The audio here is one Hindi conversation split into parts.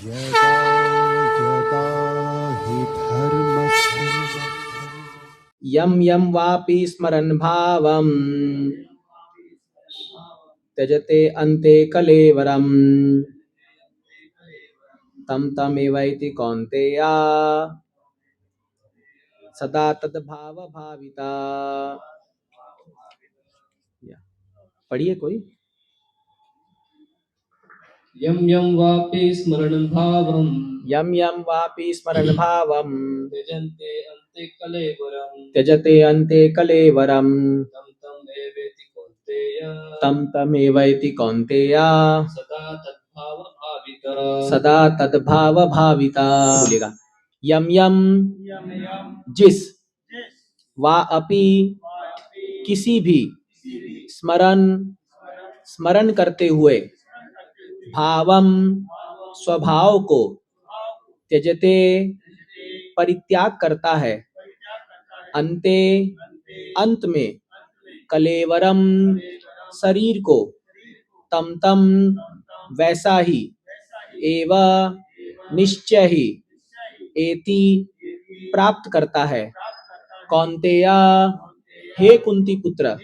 यदा यदा हि धर्मस्य यम यम वापि स्मरन् भावम् त्यजते अन्ते कलेवरम् तं तमेवैति कौन्तेया सदा तद्भाव भाविता। पढ़िए कोई। यम यम वापि स्मरण भावम यम यम वापि स्मरन् भावम् त्यजन्ते अन्ते कलेवरम त्यजते अन्ते कलेवरम् तम तम एवेति कौन्तेय तं तमेवैति कौन्तेया सदा तद्भाव भाविता। सदा तद्भाव भाविता। बोलेगा यम यम जिस वा अपि किसी भी स्मरण स्मरण करते हुए भावम स्वभाव को त्यजते परित्याग करता है अंते अंत में कलेवरम शरीर को तम तम वैसा ही एव निश्चय ही एति प्राप्त करता है कौन्तेया हे कुंती पुत्र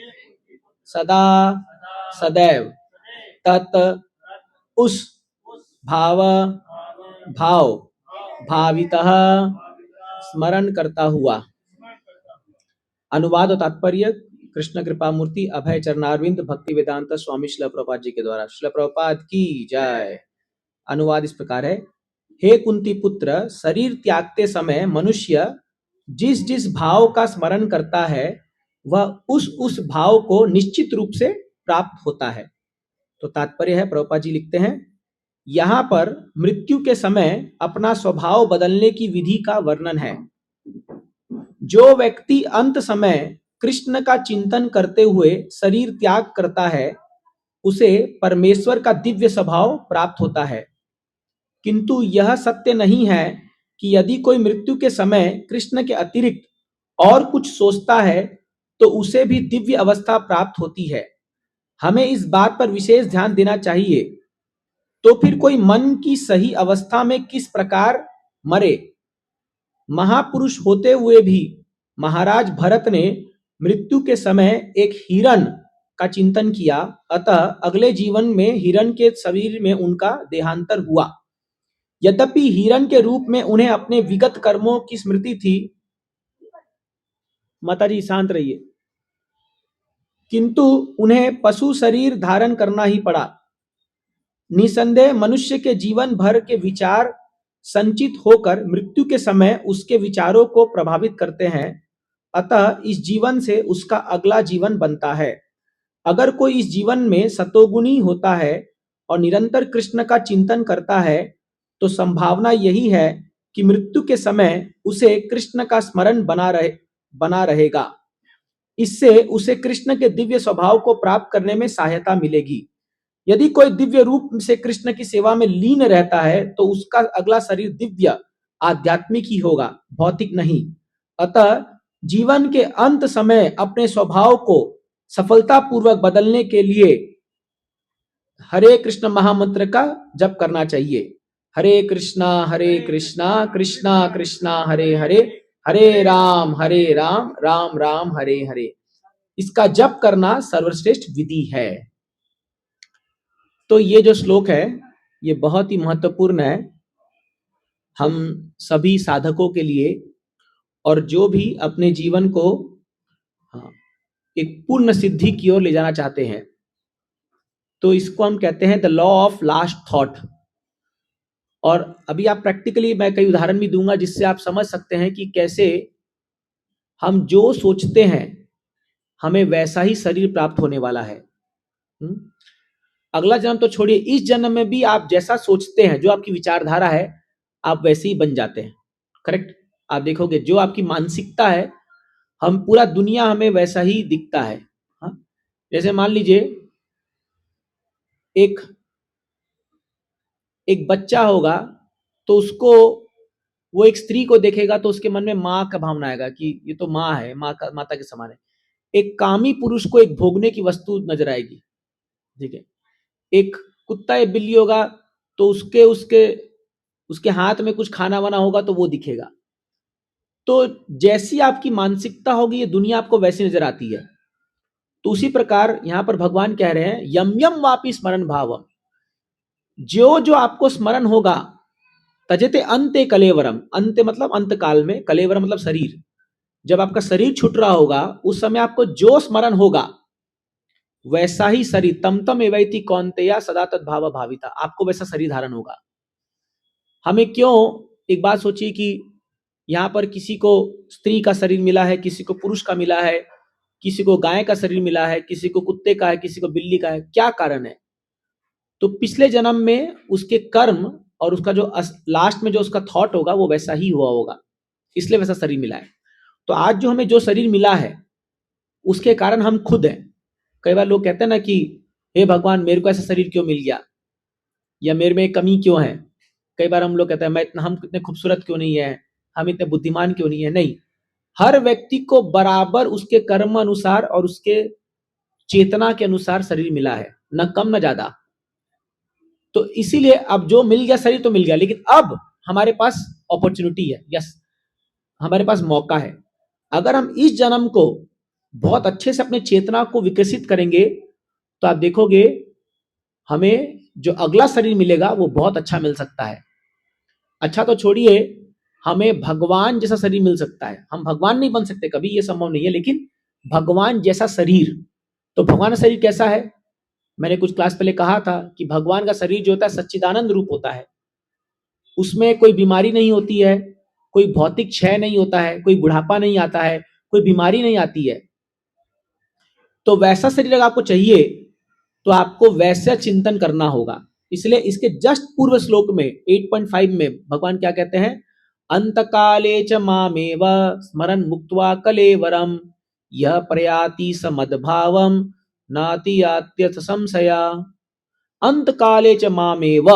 सदा सदैव तत् उस भाव भाव भावितः स्मरण करता हुआ। अनुवाद और तात्पर्य कृष्ण कृपा मूर्ति अभय चरणारविंद भक्ति वेदांत स्वामी श्रील प्रभुपाद जी के द्वारा। श्रील प्रभुपाद की जय। अनुवाद इस प्रकार है। हे कुंती पुत्र, शरीर त्यागते समय मनुष्य जिस जिस भाव का स्मरण करता है वह उस भाव को निश्चित रूप से प्राप्त होता है। तो तात्पर्य है, प्रभुपाद जी लिखते हैं, यहाँ पर मृत्यु के समय अपना स्वभाव बदलने की विधि का वर्णन है। जो व्यक्ति अंत समय कृष्ण का चिंतन करते हुए शरीर त्याग करता है उसे परमेश्वर का दिव्य स्वभाव प्राप्त होता है। किंतु यह सत्य नहीं है कि यदि कोई मृत्यु के समय कृष्ण के अतिरिक्त और कुछ सोचता है तो उसे भी दिव्य अवस्था प्राप्त होती है। हमें इस बात पर विशेष ध्यान देना चाहिए। तो फिर कोई मन की सही अवस्था में किस प्रकार मरे? महापुरुष होते हुए भी महाराज भरत ने मृत्यु के समय एक हिरण का चिंतन किया, अतः अगले जीवन में हिरण के शरीर में उनका देहांतर हुआ। यद्यपि हिरण के रूप में उन्हें अपने विगत कर्मों की स्मृति थी, माताजी शांत रहिए, किंतु उन्हें पशु शरीर धारण करना ही पड़ा। निसंदेह मनुष्य के जीवन भर के विचार संचित होकर मृत्यु के समय उसके विचारों को प्रभावित करते हैं, अतः इस जीवन से उसका अगला जीवन बनता है। अगर कोई इस जीवन में सतोगुणी होता है और निरंतर कृष्ण का चिंतन करता है तो संभावना यही है कि मृत्यु के समय उसे कृष्ण का स्मरण बना रहेगा। इससे उसे कृष्ण के दिव्य स्वभाव को प्राप्त करने में सहायता मिलेगी। यदि कोई दिव्य रूप से कृष्ण की सेवा में लीन रहता है तो उसका अगला शरीर दिव्य आध्यात्मिक ही होगा, भौतिक नहीं। अतः जीवन के अंत समय अपने स्वभाव को सफलतापूर्वक बदलने के लिए हरे कृष्ण महामंत्र का जप करना चाहिए। हरे कृष्णा कृष्णा कृष्णा हरे हरे, हरे राम राम राम हरे हरे। इसका जप करना सर्वश्रेष्ठ विधि है। तो ये जो श्लोक है ये बहुत ही महत्वपूर्ण है हम सभी साधकों के लिए, और जो भी अपने जीवन को एक पूर्ण सिद्धि की ओर ले जाना चाहते हैं। तो इसको हम कहते हैं the law of last thought. और अभी आप प्रैक्टिकली मैं कई उदाहरण भी दूंगा जिससे आप समझ सकते हैं कि कैसे हम जो सोचते हैं हमें वैसा ही शरीर प्राप्त होने वाला है। अगला जन्म तो छोड़िए, इस जन्म में भी आप जैसा सोचते हैं, जो आपकी विचारधारा है, आप वैसे ही बन जाते हैं। करेक्ट? आप देखोगे जो आपकी मानसिकता है, हम पूरा दुनिया हमें वैसा ही दिखता है। जैसे मान लीजिए एक बच्चा होगा तो उसको, वो एक स्त्री को देखेगा तो उसके मन में माँ का भावना आएगा कि ये तो माँ है, माता के समान है। एक कामी पुरुष को एक भोगने की वस्तु नजर आएगी। ठीक है। एक कुत्ता या बिल्ली होगा तो उसके उसके हाथ में कुछ खाना वाना होगा तो वो दिखेगा। तो जैसी आपकी मानसिकता होगी ये दुनिया आपको वैसी नजर आती है। तो उसी प्रकार यहां पर भगवान कह रहे हैं यम यम वापि स्मरण भावम, जो जो आपको स्मरण होगा, तजते अंते कलेवरम, अंत्य मतलब अंत काल में, कलेवरम मतलब शरीर, जब आपका शरीर छूट रहा होगा उस समय आपको जो स्मरण होगा वैसा ही शरीर, तम तम एवैति कौन्तेया सदा तद्भाव भाविता, आपको वैसा शरीर धारण होगा। हमें क्यों, एक बात सोचिए कि यहाँ पर किसी को स्त्री का शरीर मिला है, किसी को पुरुष का मिला है, किसी को गाय का शरीर मिला है, किसी को कुत्ते का है, किसी को बिल्ली का है, क्या कारण है? तो पिछले जन्म में उसके कर्म और उसका जो लास्ट में जो उसका थॉट होगा वो वैसा ही हुआ होगा, इसलिए वैसा शरीर मिला है। तो आज जो हमें जो शरीर मिला है उसके कारण हम खुद हैं। कई बार लोग कहते हैं ना कि हे भगवान मेरे को ऐसा शरीर क्यों मिल गया, या मेरे में कमी क्यों है। कई बार हम लोग कहते हैं हम इतने खूबसूरत क्यों नहीं है, हम इतने बुद्धिमान क्यों नहीं है। नहीं, हर व्यक्ति को बराबर उसके कर्म अनुसार और उसके चेतना के अनुसार शरीर मिला है, न कम न ज्यादा। तो इसीलिए अब जो मिल गया शरीर तो मिल गया, लेकिन अब हमारे पास अपॉर्चुनिटी है, यस, हमारे पास मौका है। अगर हम इस जन्म को बहुत अच्छे से अपने चेतना को विकसित करेंगे तो आप देखोगे हमें जो अगला शरीर मिलेगा वो बहुत अच्छा मिल सकता है। अच्छा तो छोड़िए, हमें भगवान जैसा शरीर मिल सकता है। हम भगवान नहीं बन सकते कभी, ये संभव नहीं है, लेकिन भगवान जैसा शरीर। तो भगवान का शरीर कैसा है? मैंने कुछ क्लास पहले कहा था कि भगवान का शरीर जो होता है सच्चिदानंद रूप होता है, उसमें कोई बीमारी नहीं होती है, कोई भौतिक क्षय नहीं होता है, कोई बुढ़ापा नहीं आता है, कोई बीमारी नहीं आती है। तो वैसा शरीर अगर आपको चाहिए तो आपको वैसा चिंतन करना होगा। इसलिए इसके जस्ट पूर्व श्लोक में 8.5 में भगवान क्या कहते हैं, अंतकाले च मामेव स्मरन् मुक्त्वा कलेवरम यह प्रयाति समद्भावम नाति आत्यथ संशया। अंत काले च मामेव,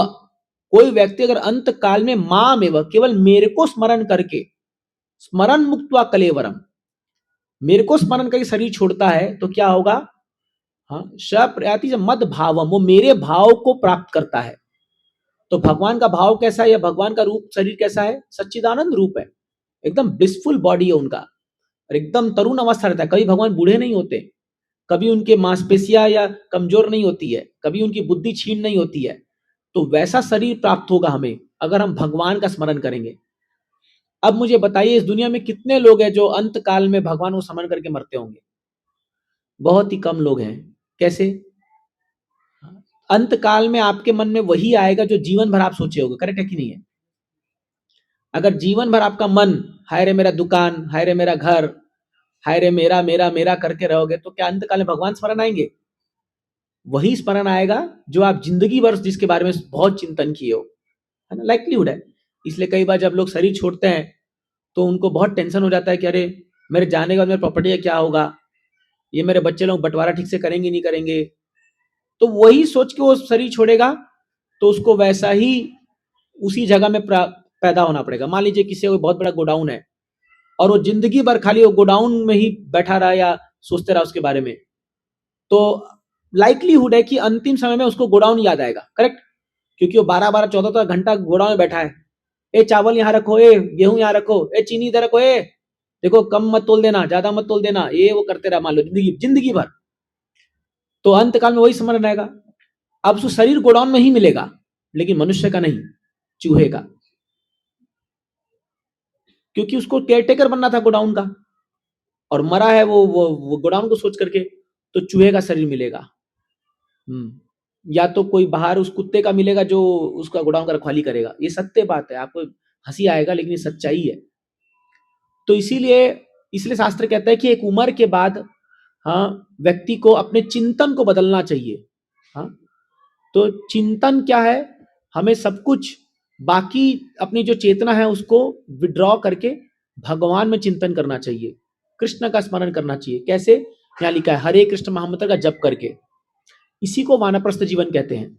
कोई व्यक्ति अगर अंत काल में मामेव केवल मेरे को स्मरण करके, स्मरण मुक्त्वा कलेवरम, मेरे को स्मरण करके शरीर छोड़ता है तो क्या होगा, हाँ, प्रयाति से मद भावम, वो मेरे भाव को प्राप्त करता है। तो भगवान का भाव कैसा है या भगवान का रूप शरीर कैसा है? सच्चिदानंद रूप है, एकदम ब्लिसफुल बॉडी है उनका, और एकदम तरुण अवस्था रहता है। कभी भगवान बूढ़े नहीं होते, कभी उनके मांसपेशियां या कमजोर नहीं होती है, कभी उनकी बुद्धि क्षीण नहीं होती है। तो वैसा शरीर प्राप्त होगा हमें अगर हम भगवान का स्मरण करेंगे। अब मुझे बताइए इस दुनिया में कितने लोग हैं जो अंत काल में भगवान को स्मरण करके मरते होंगे? बहुत ही कम लोग हैं। कैसे? अंत काल में आपके मन में वही आएगा जो जीवन भर आप सोचे होगे, करेक्ट है कि नहीं है? अगर जीवन भर आपका मन हाय रे मेरा दुकान, हाय रे मेरा घर, हाय रे मेरा मेरा मेरा करके रहोगे तो क्या अंत काल में भगवान स्मरण आएंगे? वही स्मरण आएगा जो आप जिंदगी भर जिसके बारे में बहुत चिंतन किए हो, है ना, लाइकलीहुड है। इसलिए कई बार जब लोग शरीर छोड़ते हैं तो उनको बहुत टेंशन हो जाता है कि अरे मेरे जाने के बाद मेरे प्रॉपर्टी का क्या होगा, ये मेरे बच्चे लोग बंटवारा ठीक से करेंगे नहीं करेंगे। तो वही सोच के वो शरीर छोड़ेगा तो उसको वैसा ही उसी जगह में पैदा होना पड़ेगा। मान लीजिए किसी को बहुत बड़ा गोडाउन है और वो जिंदगी भर खाली वो गोडाउन में ही बैठा रहा या सोचते रहा उसके बारे में, तो लाइकलीहुड है कि अंतिम समय में उसको गोडाउन याद आएगा, करेक्ट? क्योंकि वो 12-12 14 घंटा गोडाउन में बैठा है। ए चावल यहाँ रखो, ए गेहूं यहाँ रखो, ए चीनी इधर रखो, ए देखो कम मत तोल देना, ज्यादा मत तोल देना, ये वो करते रहा मान लो जिंदगी भर। तो अंत काल में वही स्मरण आएगा। अब उसको शरीर गोडाउन में ही मिलेगा लेकिन मनुष्य का नहीं, चूहे का, क्योंकि उसको केयरटेकर बनना था गोडाउन का और मरा है वो गोडाउन को सोच करके। तो चूहे का शरीर मिलेगा, या तो कोई बाहर उस कुत्ते का मिलेगा जो उसका गोडाउन का रखवाली करेगा। ये सत्य बात है, आपको हंसी आएगा लेकिन ये सच्चाई है। तो इसीलिए इसलिए शास्त्र कहता है कि एक उम्र के बाद, हाँ, व्यक्ति को अपने चिंतन को बदलना चाहिए। हाँ, तो चिंतन क्या है, हमें सब कुछ बाकी अपनी जो चेतना है उसको विड्रॉ करके भगवान में चिंतन करना चाहिए, कृष्ण का स्मरण करना चाहिए। कैसे? यहाँ लिखा है हरे कृष्ण महामंत्र का जप करके, इसी को वानप्रस्थ जीवन कहते हैं।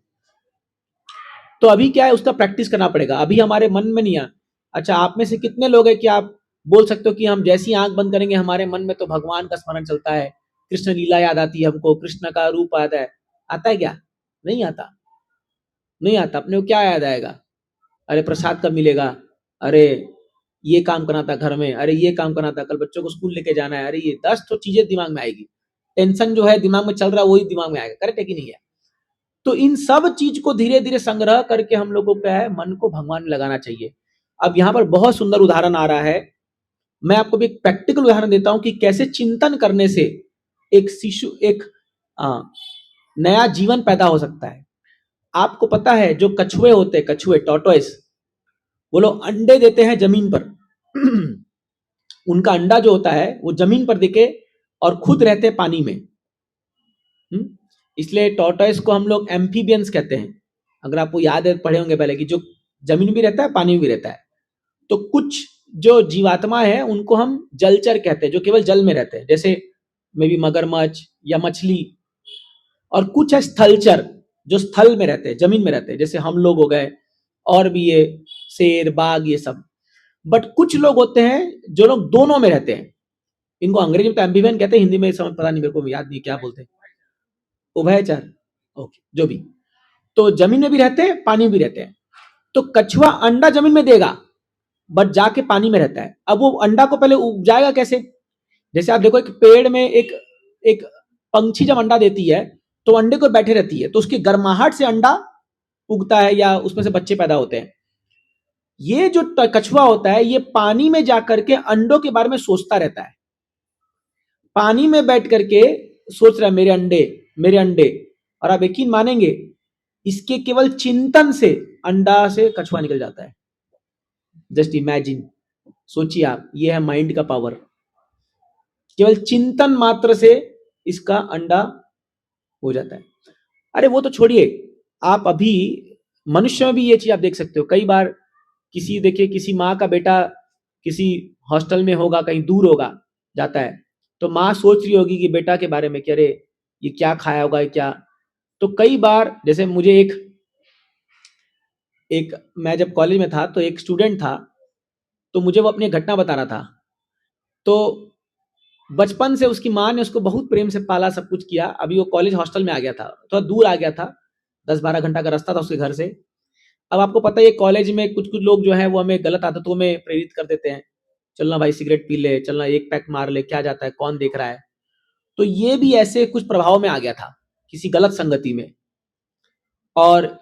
तो अभी क्या है, उसका प्रैक्टिस करना पड़ेगा, अभी हमारे मन में नहीं आ। अच्छा, आप में से कितने लोग हैं कि आप बोल सकते हो कि हम जैसी आंख बंद करेंगे हमारे मन में तो भगवान का स्मरण चलता है, कृष्ण लीला याद आती है हमको, कृष्ण का रूप आता है? आता है क्या? नहीं आता, नहीं आता। अपने को क्या याद आएगा? अरे प्रसाद कब मिलेगा, अरे ये काम करना था घर में, अरे ये काम करना था, कल बच्चों को स्कूल लेके जाना है, अरे ये 10 तो चीजें दिमाग में आएगी। टेंशन जो है दिमाग में चल रहा है वही दिमाग में आएगा, करेक्ट है कि नहीं है? तो इन सब चीज को धीरे धीरे संग्रह करके हम लोगों को क्या है, मन को भगवान में लगाना चाहिए। अब यहाँ पर बहुत सुंदर उदाहरण आ रहा है, मैं आपको भी एक प्रैक्टिकल उदाहरण देता हूं कि कैसे चिंतन करने से एक शिशु, एक नया जीवन पैदा हो सकता है। आपको पता है जो कछुए होते हैं, कछुए टॉर्टोइस, वो लोग अंडे देते हैं जमीन पर। उनका अंडा जो होता है वो जमीन पर दिखे और खुद रहते हैं पानी में। इसलिए टॉर्टोइस को हम लोग एम्फीबियंस कहते हैं। अगर आपको याद है, पढ़े होंगे पहले, कि जो जमीन भी रहता है पानी में भी रहता है। तो कुछ जो जीवात्मा है उनको हम जलचर कहते हैं, जो केवल जल में रहते हैं, जैसे मे बी मगरमच्छ या मछली। और कुछ है स्थलचर, जो स्थल में रहते हैं, जमीन में रहते हैं, जैसे हम लोग हो गए, और भी ये शेर, बाघ, ये सब। बट कुछ लोग होते हैं जो लोग दोनों में रहते हैं। इनको अंग्रेजी में तो एम्बिवेंट कहते हैं, हिंदी में समझ पता नहीं, मेरे को याद नहीं क्या बोलते हैं, उभयचर, ओके, जो भी। तो जमीन में भी रहते हैं, पानी में भी रहते हैं। तो कछुआ अंडा जमीन में देगा बट जाके पानी में रहता है। अब वो अंडा को पहले उपजाएगा कैसे? जैसे आप देखो, एक पेड़ में एक पंछी जब अंडा देती है तो अंडे को बैठे रहती है, तो उसकी गर्माहट से अंडा उगता है या उसमें से बच्चे पैदा होते हैं। ये जो कछुआ होता है, ये पानी में जाकर के अंडों के बारे में सोचता रहता है। पानी में बैठ करके सोच रहा है मेरे अंडे, मेरे अंडे। और आप यकीन मानेंगे, इसके केवल चिंतन से अंडा से कछुआ निकल जाता है। जस्ट इमेजिन, सोचिए आप, ये है माइंड का पावर। केवल चिंतन मात्र से इसका अंडा हो जाता है। अरे वो तो छोड़िए, आप अभी मनुष्य में भी ये चीज आप देख सकते हो। कई बार देखिए, किसी माँ का बेटा किसी हॉस्टल में होगा, कहीं दूर होगा, जाता है, तो माँ सोच रही होगी कि बेटा के बारे में कि अरे ये क्या खाया होगा, ये क्या। तो कई बार, जैसे मुझे मैं जब कॉलेज में था तो एक स्टूडेंट था, तो मुझे वो अपनी घटना बता रहा था। तो बचपन से उसकी माँ ने उसको बहुत प्रेम से पाला, सब कुछ किया। अभी वो कॉलेज हॉस्टल में आ गया था, थोड़ा दूर आ गया था, 10-12 घंटा का रास्ता था उसके घर से। अब आपको पता है कॉलेज में कुछ कुछ लोग जो है वो हमें गलत आदतों में प्रेरित कर देते हैं। चलना भाई सिगरेट पी ले, चलना एक पैक मार ले, क्या जाता है, कौन देख रहा है। तो ये भी ऐसे कुछ प्रभाव में आ गया था, किसी गलत संगति में। और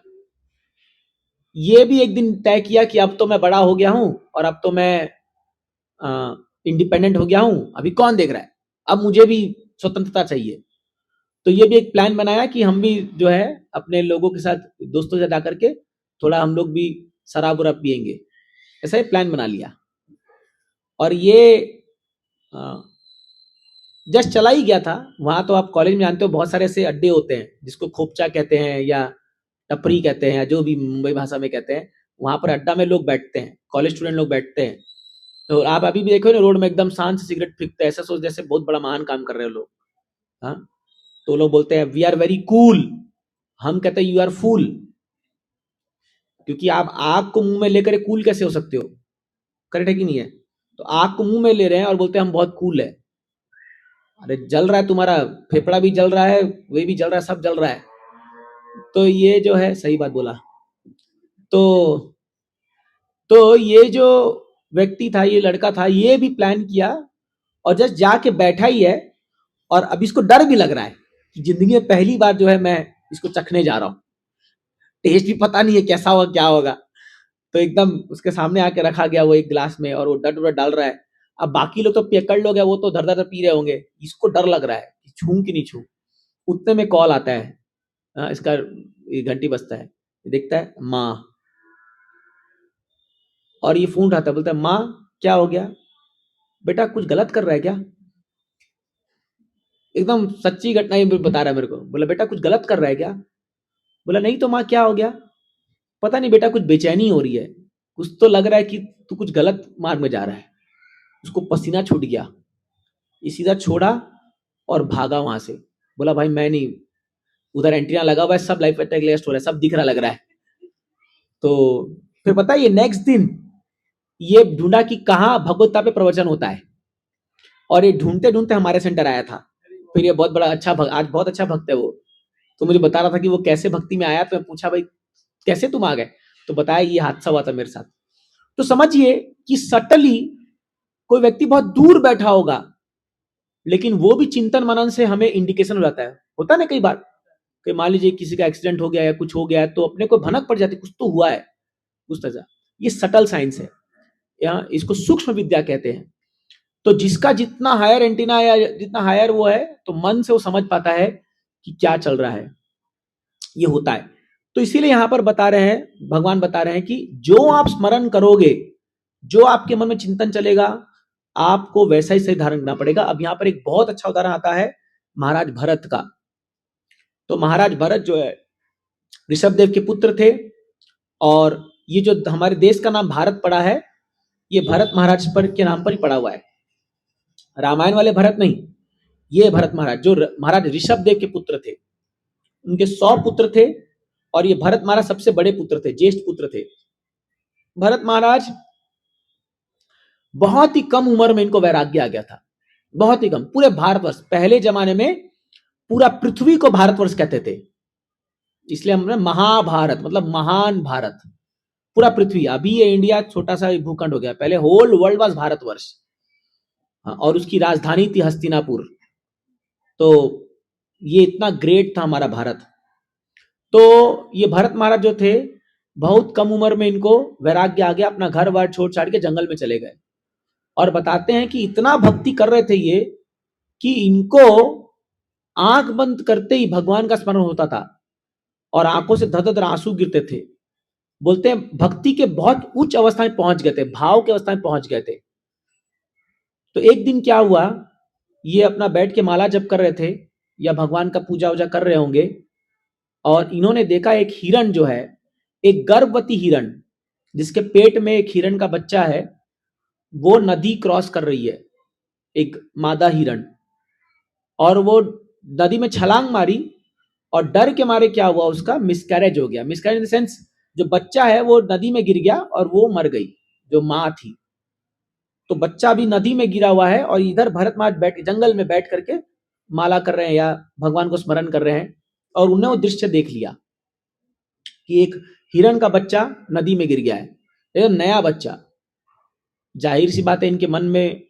ये भी एक दिन तय किया कि अब तो मैं बड़ा हो गया हूं और अब तो मैं इंडिपेंडेंट हो गया हूं, अभी कौन देख रहा है, अब मुझे भी स्वतंत्रता चाहिए। तो ये भी एक प्लान बनाया कि हम भी जो है अपने लोगों के साथ, दोस्तों से जाकर के थोड़ा हम लोग भी शराब वराब पियेंगे, ऐसा ही प्लान बना लिया। और ये जस्ट चला ही गया था। वहां तो आप कॉलेज में जानते हो बहुत सारे ऐसे अड्डे होते हैं जिसको खोपचा कहते हैं या टपरी कहते हैं, या जो भी मुंबई भाषा में कहते हैं। वहां पर अड्डा में लोग बैठते हैं, कॉलेज स्टूडेंट लोग बैठते हैं। तो आप अभी भी देखो ना, रोड में एकदम शांत से सिगरेट फेंकते हैं, ऐसा सोच जैसे बहुत बड़ा महान काम कर रहे हो लोग। हाँ, तो लोग बोलते हैं वी आर वेरी कूल, हम कहते हैं यू आर फूल। क्योंकि आप आग को मुंह में लेकर कूल कैसे हो सकते हो? करेक्ट है कि नहीं है? तो आग को मुंह में ले रहे हैं और बोलते हैं हम बहुत कूल है। अरे जल रहा है, तुम्हारा फेफड़ा भी जल रहा है, वे भी जल रहा है, सब जल रहा है। तो ये जो है, सही बात बोला। तो ये जो व्यक्ति था, ये लड़का था, ये भी प्लान किया और जस्ट जाके बैठा ही है। और अब इसको डर भी लग रहा है कि जिंदगी में पहली बार जो है मैं इसको चखने जा रहा हूँ, टेस्ट भी पता नहीं है कैसा होगा, क्या होगा। तो एकदम उसके सामने आके रखा गया वो एक गिलास में, और वो डर डाल रहा है। अब बाकी लोग तो पियक्कड़ लोग हैं, वो तो धर धर पी रहे होंगे, इसको डर लग रहा है कि छू कि नहीं छू। उतने में कॉल आता है, इसका घंटी बजता है, देखता है माँ, और ये फोन उठाता है, बोलता है माँ क्या हो गया बेटा, कुछ गलत कर रहा है क्या? एकदम सच्ची घटना ही बता रहा है मेरे को। बोला बेटा कुछ गलत कर रहा है क्या? बोला नहीं तो माँ, क्या हो गया? पता नहीं बेटा, कुछ बेचैनी हो रही है, कुछ तो लग रहा है कि तू कुछ गलत मार्ग में जा रहा है। उसको पसीना छूट गया, ये सीधा छोड़ा और भागा वहां से। बोला भाई मैं नहीं, उधर एंटीना लगा हुआ है, सब लाइफ टेलीकास्ट हो रहा है, सब दिख रहा लग रहा है। तो फिर पता है ये नेक्स्ट दिन ये ढूंढा कि कहाँ भगवत्ता पे प्रवचन होता है, और ये ढूंढते ढूंढते हमारे सेंटर आया था। फिर ये बहुत बड़ा अच्छा आज बहुत अच्छा भक्त है वो। तो मुझे बता रहा था कि वो कैसे भक्ति में आया। तो मैं पूछा भाई कैसे तुम आ गए? तो बताया ये हादसा हुआ था मेरे साथ। तो समझिए कि सटली कोई व्यक्ति बहुत दूर बैठा होगा, लेकिन वो भी चिंतन मनन से हमें इंडिकेशन हो जाता है। होता ना कई बार कि मान लीजिए किसी का एक्सीडेंट हो गया या कुछ हो गया है, तो अपने को भनक पड़ जाती है, कुछ तो हुआ है उस तरह। ये सटल साइंस है, यहाँ इसको सूक्ष्म विद्या कहते हैं। तो जिसका जितना हायर एंटीना या जितना हायर वो है, तो मन से वो समझ पाता है कि क्या चल रहा है, ये होता है। तो इसीलिए यहां पर बता रहे हैं, भगवान बता रहे हैं कि जो आप स्मरण करोगे, जो आपके मन में चिंतन चलेगा, आपको वैसा ही सही धारण करना पड़ेगा। अब यहाँ पर एक बहुत अच्छा उदाहरण आता है महाराज भरत का। तो महाराज भरत जो है ऋषभ देव के पुत्र थे, और ये जो हमारे देश का नाम भारत पड़ा है, ये भरत महाराज पर के नाम पर ही पड़ा हुआ है। रामायण वाले भरत नहीं, ये भरत महाराज जो महाराज ऋषभ देव के पुत्र थे। उनके 100 पुत्र थे, और ये भरत महाराज सबसे बड़े पुत्र थे, ज्येष्ठ पुत्र थे। भरत महाराज बहुत ही कम उम्र में इनको वैराग्य आ गया था, बहुत ही कम। पूरे भारतवर्ष, पहले जमाने में पूरा पृथ्वी को भारतवर्ष कहते थे, इसलिए हमने महाभारत मतलब महान भारत, पूरा पृथ्वी। अभी ये इंडिया छोटा सा भूखंड हो गया, पहले होल वर्ल्ड वाज भारतवर्ष। हाँ, और उसकी राजधानी थी हस्तिनापुर। तो ये इतना ग्रेट था हमारा भारत। तो ये भरत महाराज जो थे, बहुत कम उम्र में इनको वैराग्य आ गया, अपना घर बार छोड़ छाड़ के जंगल में चले गए। और बताते हैं कि इतना भक्ति कर रहे थे ये, कि इनको आंख बंद करते ही भगवान का स्मरण होता था, और आंखों से धड़-धड़ आंसू गिरते थे। बोलते हैं भक्ति के बहुत उच्च अवस्था में पहुंच गए थे, भाव के अवस्था में पहुंच गए थे। तो एक दिन क्या हुआ, ये अपना बैठ के माला जप कर रहे थे, या भगवान का पूजा वूजा कर रहे होंगे, और इन्होंने देखा एक हिरण जो है, एक गर्भवती हिरण जिसके पेट में एक हिरण का बच्चा है, वो नदी क्रॉस कर रही है, एक मादा हिरण। और वो नदी में छलांग मारी, और डर के मारे क्या हुआ, उसका मिसकैरेज हो गया। मिसकैरेज इन द सेंस, जो बच्चा है वो नदी में गिर गया और वो मर गई, जो माँ थी। तो बच्चा भी नदी में गिरा हुआ है, और इधर भरत महाराज बैठ जंगल में बैठ करके माला कर रहे हैं या भगवान को स्मरण कर रहे हैं। और उन्हें वो दृश्य देख लिया कि एक हिरण का बच्चा नदी में गिर गया है, एकदम नया बच्चा। जाहिर सी बात है, इनके मन में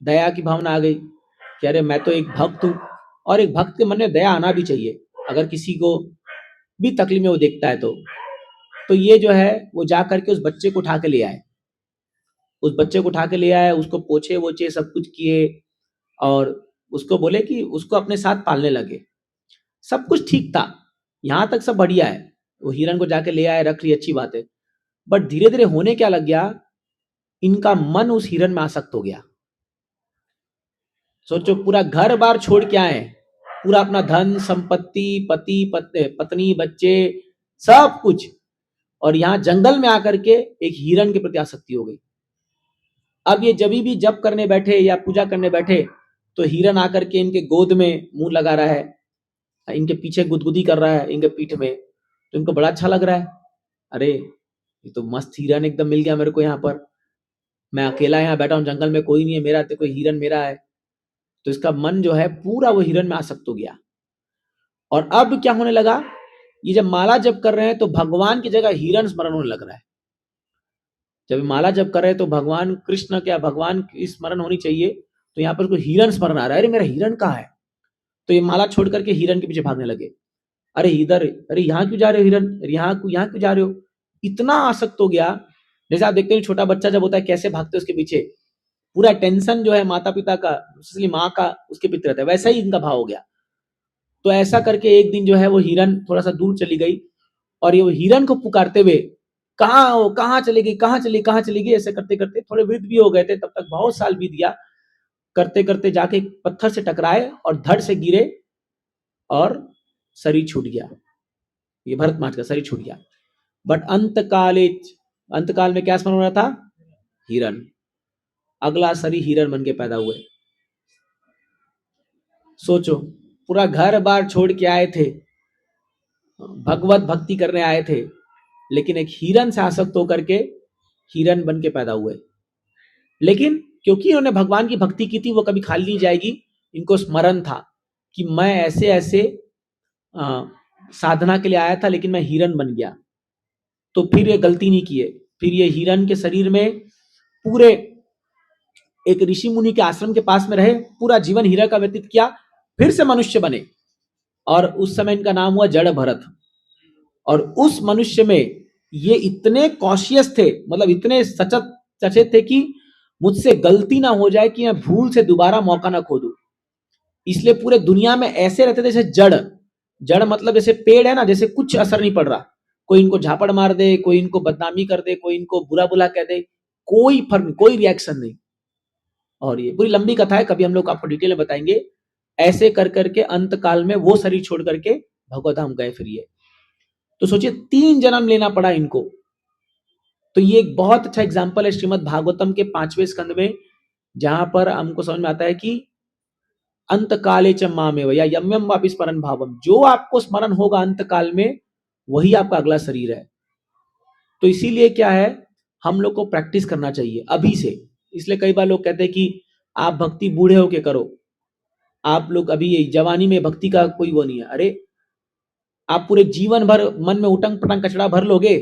दया की भावना आ गई कि अरे मैं तो एक भक्त हूँ, और एक भक्त के मन में दया आना भी चाहिए अगर किसी को भी तकलीफ में वो देखता है तो ये जो है वो जा करके उस बच्चे को उठा के ले आए। उस बच्चे को उठा के ले आए, उसको पोछे वोछे सब कुछ किए, और उसको बोले कि उसको अपने साथ पालने लगे। सब कुछ ठीक था, यहाँ तक सब बढ़िया है। वो हिरण को जाके ले आए, रख ली, अच्छी बात है। बट धीरे धीरे होने क्या लग गया, इनका मन उस हिरण में आसक्त हो गया। सोचो, पूरा घर बार छोड़ के आए, पूरा अपना धन संपत्ति, पति पत्नी बच्चे सब कुछ, और यहाँ जंगल में आकर के एक हिरण के प्रति आसक्ति हो गई। अब ये जब भी जप करने बैठे या पूजा करने बैठे, तो हिरण आकर के इनके गोद में मुंह लगा रहा है, इनके पीछे गुदगुदी कर रहा है, इनके पीठ में। तो इनको बड़ा अच्छा लग रहा है, अरे ये तो मस्त हिरण एकदम मिल गया मेरे को यहाँ पर, मैं अकेला यहाँ बैठा हूँ, जंगल में कोई नहीं है मेरा, तो कोई हिरण मेरा है। तो इसका मन जो है पूरा वो हिरण में आसक्त हो गया। और अब क्या होने लगा, ये जब माला जप कर रहे हैं तो भगवान की जगह हिरण स्मरण होने लग रहा है। जब माला जप कर रहे हैं तो भगवान कृष्ण क्या, भगवान की स्मरण होनी चाहिए, तो यहाँ पर कोई हिरण स्मरण आ रहा है, अरे मेरा हिरण कहाँ है। तो ये माला छोड़ करके हिरण के पीछे भागने लगे, अरे इधर, अरे यहाँ क्यों जा रहे हो हिरण, यहाँ क्यों जा रहे हो। इतना आसक्त हो गया, जैसे आप देखते हैं छोटा बच्चा जब होता है कैसे भागते हैं उसके पीछे, पूरा टेंशन जो है माता पिता का, इसलिए माँ का उसके पीछे रहता है, वैसा ही इनका भाव हो गया। तो ऐसा करके एक दिन जो है वो हिरण थोड़ा सा दूर चली गई, और ये हिरण को पुकारते हुए, कहाँ हो, कहाँ चली गई, कहाँ चली गई, ऐसे करते करते थोड़े वृद्ध भी हो गए थे तब तक, बहुत साल बीत गया। करते करते जाके पत्थर से टकराए और धड़ से गिरे, और शरीर छूट गया, ये भरत महाराज का शरीर छूट गया। बट अंतकाल में क्या स्मरण हो रहा था, हिरण। अगला शरीर हिरण बन के पैदा हुए। सोचो, पूरा घर बार छोड़ के आए थे, भगवत भक्ति करने आए थे, लेकिन एक हिरण से आसक्त होकर के हिरण बन के पैदा हुए। लेकिन क्योंकि इन्होंने भगवान की भक्ति की थी, वो कभी खाली नहीं जाएगी। इनको स्मरण था कि मैं ऐसे ऐसे साधना के लिए आया था, लेकिन मैं हिरण बन गया। तो फिर ये गलती नहीं किए, फिर ये हिरण के शरीर में पूरे एक ऋषि मुनि के आश्रम के पास में रहे, पूरा जीवन हीरा का व्यतीत किया, फिर से मनुष्य बने। और उस समय इनका नाम हुआ जड़ भरत। और उस मनुष्य में ये इतने कॉशियस थे, मतलब इतने सचेत सचेत थे कि मुझसे गलती ना हो जाए कि मैं भूल से दोबारा मौका ना खो दूं। इसलिए पूरे दुनिया में ऐसे रहते थे जैसे जड़, जड़ मतलब जैसे पेड़ है ना, जैसे कुछ असर नहीं पड़ रहा, कोई इनको झापड़ मार दे, कोई इनको बदनामी कर दे, कोई इनको बुरा बुला कह दे, कोई फर्क नहीं, कोई रिएक्शन नहीं। और ये पूरी लंबी कथा है, कभी हम लोग आपको डिटेल में बताएंगे। ऐसे कर करके अंत काल में वो शरीर छोड़ करके भगवत धाम गए फिर ये। तो सोचिए 3 जन्म लेना पड़ा इनको। तो ये एक बहुत अच्छा एग्जाम्पल है श्रीमद् भागवतम के 5वें स्कंद में, जहां पर हमको समझ में आता है कि अंत काले च मामेव या यम यम वापि स्मरण भावम, जो आपको स्मरण होगा अंत काल में वही आपका अगला शरीर है। तो इसीलिए क्या है, हम लोग को प्रैक्टिस करना चाहिए अभी से। इसलिए कई बार लोग कहते हैं कि आप भक्ति बूढ़े होके करो, आप लोग अभी ये जवानी में भक्ति का कोई वो नहीं है। अरे आप पूरे जीवन भर मन में उटंग पटंग कचड़ा भर लोगे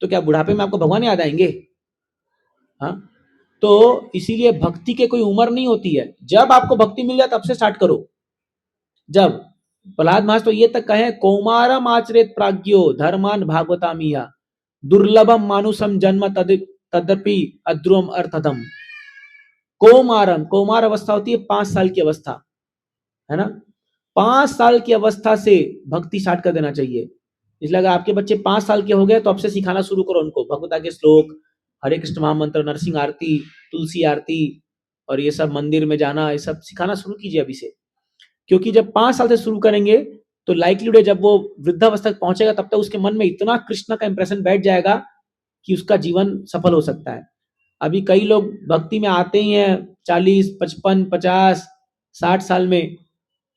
तो क्या बुढ़ापे में आपको भगवान याद आएंगे? हाँ, तो इसीलिए भक्ति के कोई उम्र नहीं होती है, जब आपको भक्ति मिल जाए तब से स्टार्ट करो। जब प्रहलाद महाराज तो ये तक कहे, कौमारम आचरेत प्राज्ञो धर्मान भागवतामिया दुर्लभम मानुषम जन्म तदपि अध्रुवम अर्थतम। कौमारम, कौमार अवस्था होती है 5 साल की अवस्था, है ना। 5 साल की अवस्था से भक्ति स्टार्ट कर देना चाहिए। इसलिए अगर आपके बच्चे 5 साल के हो गए तो अब से सिखाना शुरू करो उनको भगवता के श्लोक, हरे कृष्ण महामंत्र, नरसिंह आरती, तुलसी आरती, और ये सब मंदिर में जाना, ये सब सिखाना शुरू कीजिए अभी से। क्योंकि जब 5 साल से शुरू करेंगे तो लाइकलीहुड है जब वो वृद्धावस्था तक पहुंचेगा तब तक उसके मन में इतना कृष्ण का इंप्रेशन बैठ जाएगा कि उसका जीवन सफल हो सकता है। अभी कई लोग भक्ति में आते ही हैं 40, 55, 50, 60 साल में,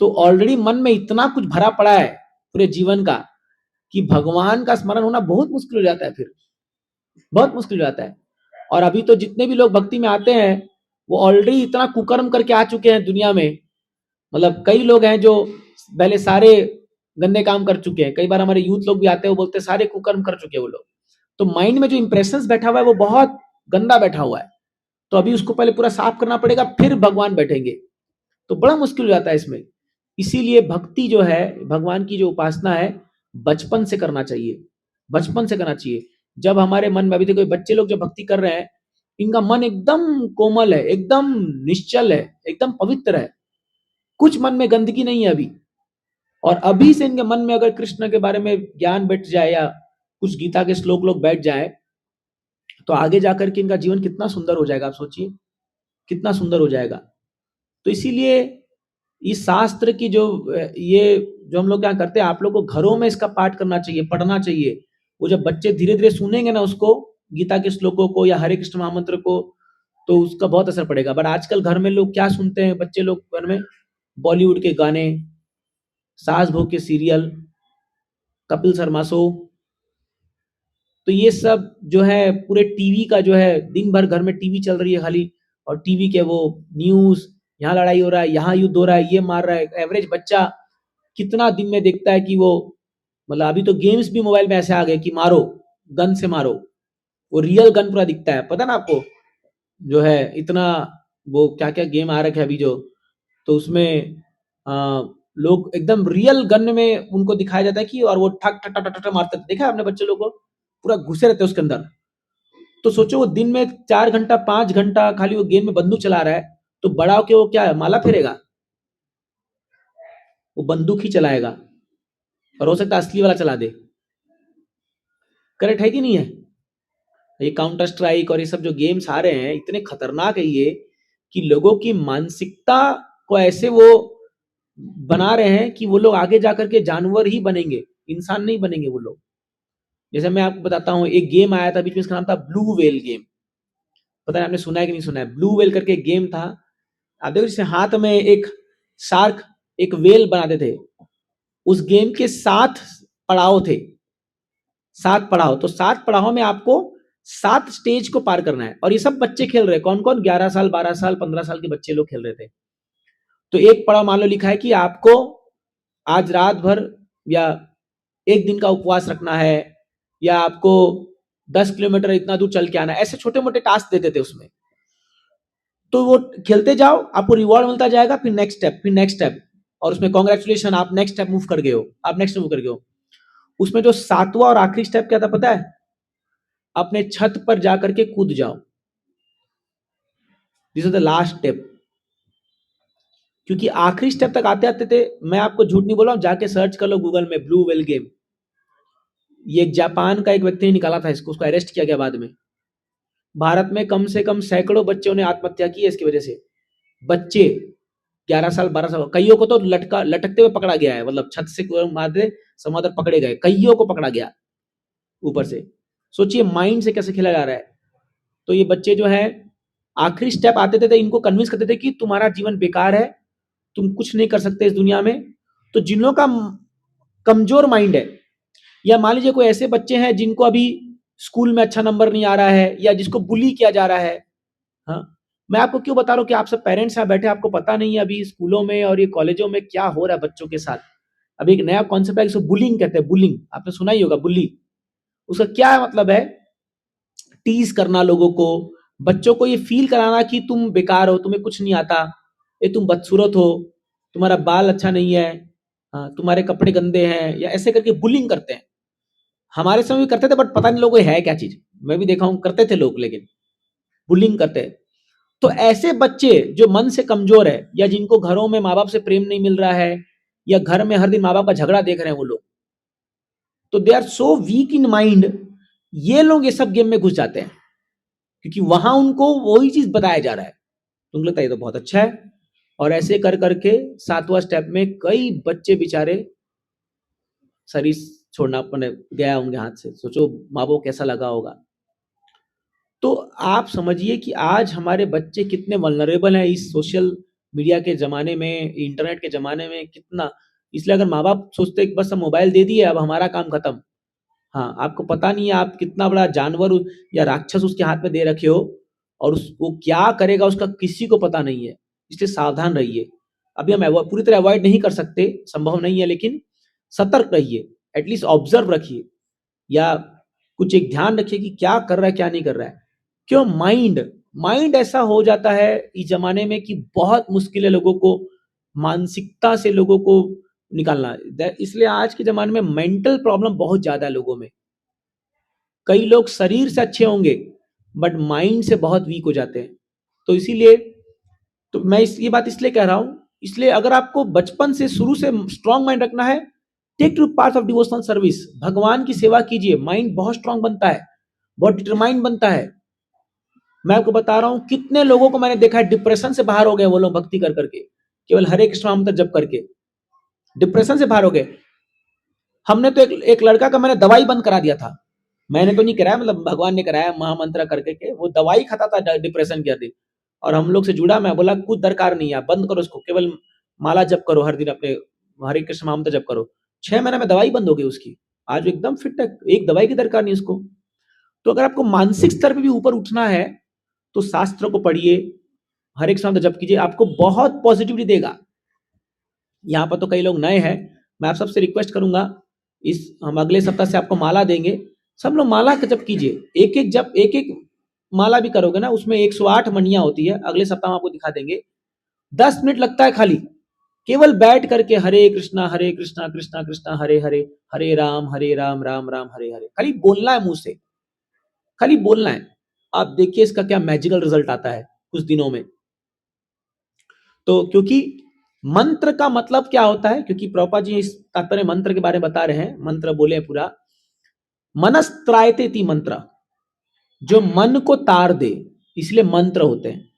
तो ऑलरेडी मन में इतना कुछ भरा पड़ा है पूरे जीवन का कि भगवान का स्मरण होना बहुत मुश्किल हो जाता है, फिर बहुत मुश्किल हो जाता है। और अभी तो जितने भी लोग भक्ति में आते हैं वो ऑलरेडी इतना कुकर्म करके आ चुके हैं दुनिया में। मतलब कई लोग हैं जो पहले सारे गंदे काम कर चुके हैं। कई बार हमारे यूथ लोग भी आते हैं, वो बोलते हैं सारे कुकर्म कर चुके हैं वो लोग। तो माइंड में जो इंप्रेशंस बैठा हुआ है वो बहुत गंदा बैठा हुआ है, तो अभी उसको पहले पूरा साफ करना पड़ेगा, फिर भगवान बैठेंगे। तो बड़ा मुश्किल हो जाता है इसमें। इसीलिए भक्ति जो है, भगवान की जो उपासना है, बचपन से करना चाहिए, बचपन से करना चाहिए। जब हमारे मन में, अभी देखो बच्चे लोग जो भक्ति कर रहे हैं, इनका मन एकदम कोमल है, एकदम निश्चल है, एकदम पवित्र है, कुछ मन में गंदगी नहीं है अभी। और अभी से इनके मन में अगर कृष्ण के बारे में ज्ञान बैठ जाए या कुछ गीता के श्लोक लोग बैठ जाए तो आगे जाकर के इनका जीवन कितना सुंदर हो जाएगा, आप सोचिए कितना सुंदर हो जाएगा। तो इसीलिए इस शास्त्र की जो ये जो हम लोग क्या करते हैं, आप लोग को घरों में इसका पाठ करना चाहिए, पढ़ना चाहिए। वो जब बच्चे धीरे धीरे सुनेंगे ना उसको, गीता के श्लोकों को या हरे कृष्ण महामंत्र को, तो उसका बहुत असर पड़ेगा। बट आजकल घर में लोग क्या सुनते हैं, बच्चे लोग घर में बॉलीवुड के गाने, सास बहू के सीरियल, कपिल शर्मा शो, तो ये सब जो है पूरे टीवी का जो है, दिन भर घर में टीवी चल रही है खाली, और टीवी के वो न्यूज, यहाँ लड़ाई हो रहा है, यहाँ युद्ध हो रहा है, ये मार रहा है। एवरेज बच्चा कितना दिन में देखता है कि वो, मतलब अभी तो गेम्स भी मोबाइल में ऐसे आ गए कि मारो, गन से मारो, वो रियल गन पूरा दिखता है, पता ना आपको, जो है इतना वो क्या क्या गेम आ रखे अभी जो, तो उसमें लोग एकदम रियल गन में उनको दिखाया जाता है कि, और वो ठक ठक ठक ठक मारते, देखा है आपने बच्चे लोग को पूरा घुसे रहते हैं उसके अंदर। तो सोचो वो दिन में 4 घंटा 5 घंटा खाली वो गेम में बंदूक चला रहा है, तो बड़ा होके वो क्या है, माला फेरेगा, वो बंदूक ही चलाएगा, और हो सकता है असली वाला चला दे। करेक्ट है कि नहीं है? ये काउंटर स्ट्राइक और ये सब जो गेम्स आ रहे हैं इतने खतरनाक है ये, कि लोगों की मानसिकता को ऐसे वो बना रहे हैं कि वो लोग आगे जाकर के जानवर ही बनेंगे, इंसान नहीं बनेंगे वो लोग। जैसे मैं आपको बताता हूँ, एक गेम आया था बीच में, इसका नाम था ब्लू वेल गेम, पता नहीं आपने सुना है कि नहीं सुना है। ब्लू वेल करके एक गेम था, आप देखो जैसे हाथ में एक शार्क, एक वेल बनाते थे। उस गेम के 7 पड़ाव थे, 7 पड़ाव। तो 7 पड़ाव में आपको 7 स्टेज को पार करना है, और ये सब बच्चे खेल रहे हैं। कौन कौन? 11 साल 12 साल 15 साल के बच्चे लोग खेल रहे थे। तो एक पड़ाव मान लो लिखा है कि आपको आज रात भर या एक दिन का उपवास रखना है, या आपको 10 किलोमीटर इतना दूर चल के आना, ऐसे छोटे मोटे टास्क देते थे उसमें। तो वो खेलते जाओ, आपको रिवॉर्ड मिलता जाएगा, फिर नेक्स्ट स्टेप, फिर नेक्स्ट स्टेप, और उसमें कॉन्ग्रेचुलेशन, आप नेक्स्ट स्टेप मूव कर गए हो, आप नेक्स्ट मूव कर गए हो। उसमें जो 7वां और आखिरी स्टेप क्या था पता है? अपने छत पर जाकर के कूद जाओ। This is the last step. क्योंकि आखिरी स्टेप तक आते आते थे, मैं आपको झूठ नहीं बोल रहा हूं, जाके सर्च कर लो गूगल में, ब्लू वेल गेम। ये जापान का एक व्यक्ति ने निकाला था इसको, उसको अरेस्ट किया गया बाद में। भारत में कम से कम सैकड़ों बच्चों ने आत्महत्या की है इसकी वजह से। बच्चे 11 साल 12 साल, कईयों को तो लटकते हुए पकड़ा गया है, मतलब छत से मारे समुद्र पकड़े गए, कईयों को पकड़ा गया ऊपर से। सोचिए माइंड से कैसे खेला जा रहा है। तो ये बच्चे जो है आखिरी स्टेप आते थे, इनको कन्विंस करते थे कि तुम्हारा जीवन बेकार है, तुम कुछ नहीं कर सकते इस दुनिया में। तो जिन लोगों का कमजोर माइंड है, या मान लीजिए कोई ऐसे बच्चे हैं जिनको अभी स्कूल में अच्छा नंबर नहीं आ रहा है, या जिसको बुली किया जा रहा है, हाँ, मैं आपको क्यों बता रहा हूँ कि आप सब पेरेंट्स यहाँ बैठे, आपको पता नहीं है अभी स्कूलों में और ये कॉलेजों में क्या हो रहा है बच्चों के साथ। अभी एक नया कॉन्सेप्ट है, इसको बुलिंग कहते हैं। बुलिंग आपने सुना ही होगा, बुली। उसका क्या मतलब है? टीज करना लोगों को, बच्चों को ये फील कराना कि तुम बेकार हो, तुम्हें कुछ नहीं आता, ये तुम बदसूरत हो, तुम्हारा बाल अच्छा नहीं है, तुम्हारे कपड़े गंदे हैं, या ऐसे करके बुलिंग करते हैं। हमारे समय भी करते थे, बट पता नहीं लोगों को है क्या चीज, मैं भी देखा हूं करते थे लोग, लेकिन बुलिंग करते हैं। तो ऐसे बच्चे जो मन से कमजोर है, या जिनको घरों में माँ बाप से प्रेम नहीं मिल रहा है, या घर में हर दिन माँ बाप का झगड़ा देख रहे हैं वो लोग, तो they are so weak in mind, ये लोग ये सब गेम में घुस जाते हैं, क्योंकि वहां उनको वही चीज बताया जा रहा है, तो उनको लगता है ये तो बहुत अच्छा है। और ऐसे कर करके 7वां स्टेप में कई बच्चे बेचारे शरीर छोड़ना अपने गया उनके हाथ से। सोचो माँ बाप कैसा लगा होगा। तो आप समझिए कि आज हमारे बच्चे कितने वल्नरेबल हैं इस सोशल मीडिया के जमाने में, इंटरनेट के जमाने में, कितना। इसलिए अगर माँ बाप सोचते कि बस हम मोबाइल दे दिए अब हमारा काम खत्म, हाँ, आपको पता नहीं है आप कितना बड़ा जानवर या राक्षस उसके हाथ में दे रखे हो, और वो क्या करेगा उसका किसी को पता नहीं है। इसलिए सावधान रहिए। अभी हम पूरी तरह अवॉइड नहीं कर सकते, संभव नहीं है, लेकिन सतर्क रहिए, एटलीस्ट ऑब्जर्व रखिए, या कुछ एक ध्यान रखिए कि क्या कर रहा है क्या नहीं कर रहा है। क्यों? माइंड ऐसा हो जाता है इस जमाने में कि बहुत मुश्किल है लोगों को मानसिकता से लोगों को निकालना। इसलिए आज के जमाने में मेंटल प्रॉब्लम बहुत ज्यादा है लोगों में। कई लोग शरीर से अच्छे होंगे बट माइंड से बहुत वीक हो जाते हैं। तो इसीलिए तो मैं ये बात इसलिए कह रहा हूं, इसलिए अगर आपको बचपन से शुरू से स्ट्रांग माइंड रखना है, take to part of devotional service, भगवान की सेवा कीजिए, माइंड बहुत स्ट्रांग बनता है, बहुत डिटरमाइंड बनता है। मैं आपको बता रहा हूं कितने लोगों को मैंने देखा है डिप्रेशन से बाहर हो गए वो लोग भक्ति कर करके, केवल हरे कृष्ण मंत्र जप करके डिप्रेशन से बाहर हो गए। हमने तो एक लड़का का मैंने दवाई बंद करा दिया था, मैंने तो नहीं कराया, मतलब भगवान ने कराया महामंत्र करके के, वो दवाई खाता था डिप्रेशन के दिन, और हम लोग से जुड़ा, मैं बोला कुछ दरकार नहीं है, बंद करो उसको, केवल माला जप करो, हर दिन अपने हरे कृष्ण महामंत्र जप करो। 6 महीने में दवाई बंद हो गई उसकी, आज एकदम फिट है, एक दवाई की दरकार नहीं उसको। तो अगर आपको मानसिक स्तर पर भी ऊपर उठना है तो शास्त्र को पढ़िए, हरे कृष्ण मंत्र जप कीजिए, आपको बहुत पॉजिटिविटी देगा। यहाँ पर तो कई लोग नए हैं, मैं आप सबसे रिक्वेस्ट करूंगा, हम अगले सप्ताह से आपको माला देंगे, सब लोग माला का जप कीजिए, एक एक माला भी करोगे ना, उसमें 108 मणियां होती है, अगले सप्ताह हम आपको दिखा देंगे। 10 मिनट लगता है खाली, केवल बैठ करके हरे कृष्णा कृष्णा कृष्णा हरे हरे, हरे राम राम राम हरे हरे, खाली बोलना है मुंह से, खाली बोलना है। आप देखिए इसका क्या मैजिकल रिजल्ट आता है कुछ दिनों में। तो क्योंकि मंत्र का मतलब क्या होता है, क्योंकि प्रभुपाद जी इस तात्पर्य मंत्र के बारे में बता रहे हैं, मंत्र बोले हैं पूरा, मनस्त्रायते ति मंत्र, जो मन को तार दे, इसलिए मंत्र होते हैं।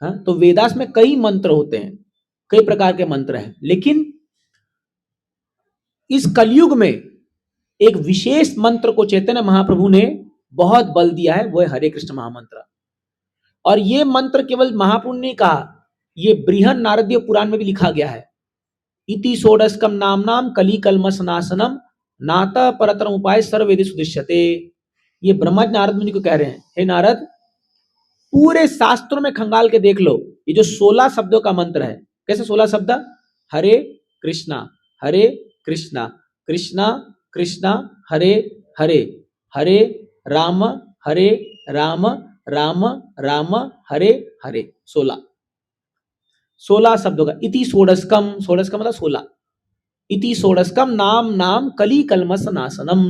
हाँ, तो वेदास में कई मंत्र होते हैं, कई प्रकार के मंत्र हैं, लेकिन इस कलयुग में एक विशेष मंत्र को चैतन्य महाप्रभु ने बहुत बल दिया है, वो है हरे कृष्ण महामंत्र। और ये मंत्र केवल महाप्रभु ने कहा, ये बृहन नारदीय पुराण में भी लिखा गया है, इति षोडशकम नामनाम कली कलमश नाशनम नाता परतरम उपाय सर्ववेदि सुदिश्यते। ये ब्रह्मा नारद मुनि को कह रहे हैं, हे नारद, पूरे शास्त्रों में खंगाल के देख लो, ये जो 16 शब्दों का मंत्र है, कैसे 16 शब्द? हरे कृष्णा कृष्णा कृष्णा हरे हरे, हरे राम हरे राम राम राम हरे हरे। 16 शब्दों का इति षोडशकम, षोडशकम मतलब 16। इति षोडशकम नाम नाम कली कलमस नाशनम।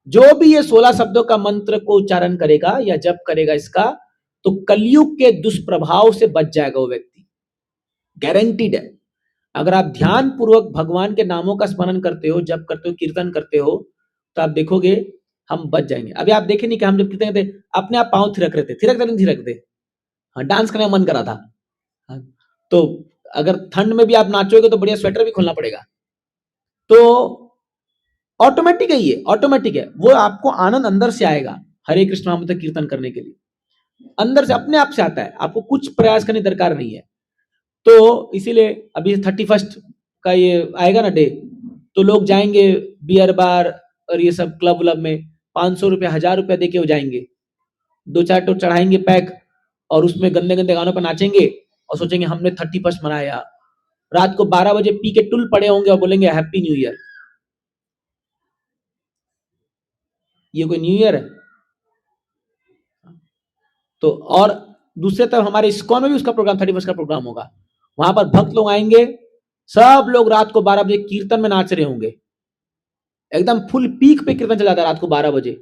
जो भी ये 16 शब्दों का मंत्र को उच्चारण करेगा या जप करेगा इसका, तो कलयुग के दुष्प्रभाव से बच जाएगा वो व्यक्ति, गारंटीड है। अगर आप ध्यान पूर्वक भगवान के नामों का स्मरण करते हो, जप करते हो, कीर्तन करते हो, तो आप देखोगे हम बच जाएंगे। अभी आप देखे नहीं कि हम जब कीर्तन करते अपने आप पांव थिरक रहे थे, थिरकते नहीं थिरकते? हाँ, डांस करने का मन करा था। हाँ, तो अगर ठंड में भी आप नाचोगे तो बढ़िया स्वेटर भी खोलना पड़ेगा। तो ऑटोमेटिक है, ये ऑटोमेटिक है, वो आपको आनंद अंदर से आएगा हरे कृष्ण महामंत्र कीर्तन करने के लिए, अंदर से अपने आप से आता है, आपको कुछ प्रयास करने दरकार नहीं है। तो इसीलिए अभी 31 का ये आएगा ना डे, तो लोग जाएंगे बियर बार और ये सब क्लब व्लब में 500 रुपया 1000 रुपया देके हो जाएंगे, 2-4 टो चढ़ाएंगे पैक और उसमें गंदे गंदे गानों पर नाचेंगे और सोचेंगे हमने 31 मनाया। रात को 12 बजे पी के टुल पड़े होंगे और बोलेंगे हैप्पी न्यू ईयर। ये कोई न्यू ईयर है? तो और दूसरे तरफ हमारे इस्कॉन में भी उसका प्रोग्राम 31 का प्रोग्राम होगा, वहां पर भक्त लोग आएंगे, सब लोग रात को 12 बजे कीर्तन में नाच रहे होंगे, एकदम फुल पीक पे कीर्तन चल जाता है रात को 12 बजे।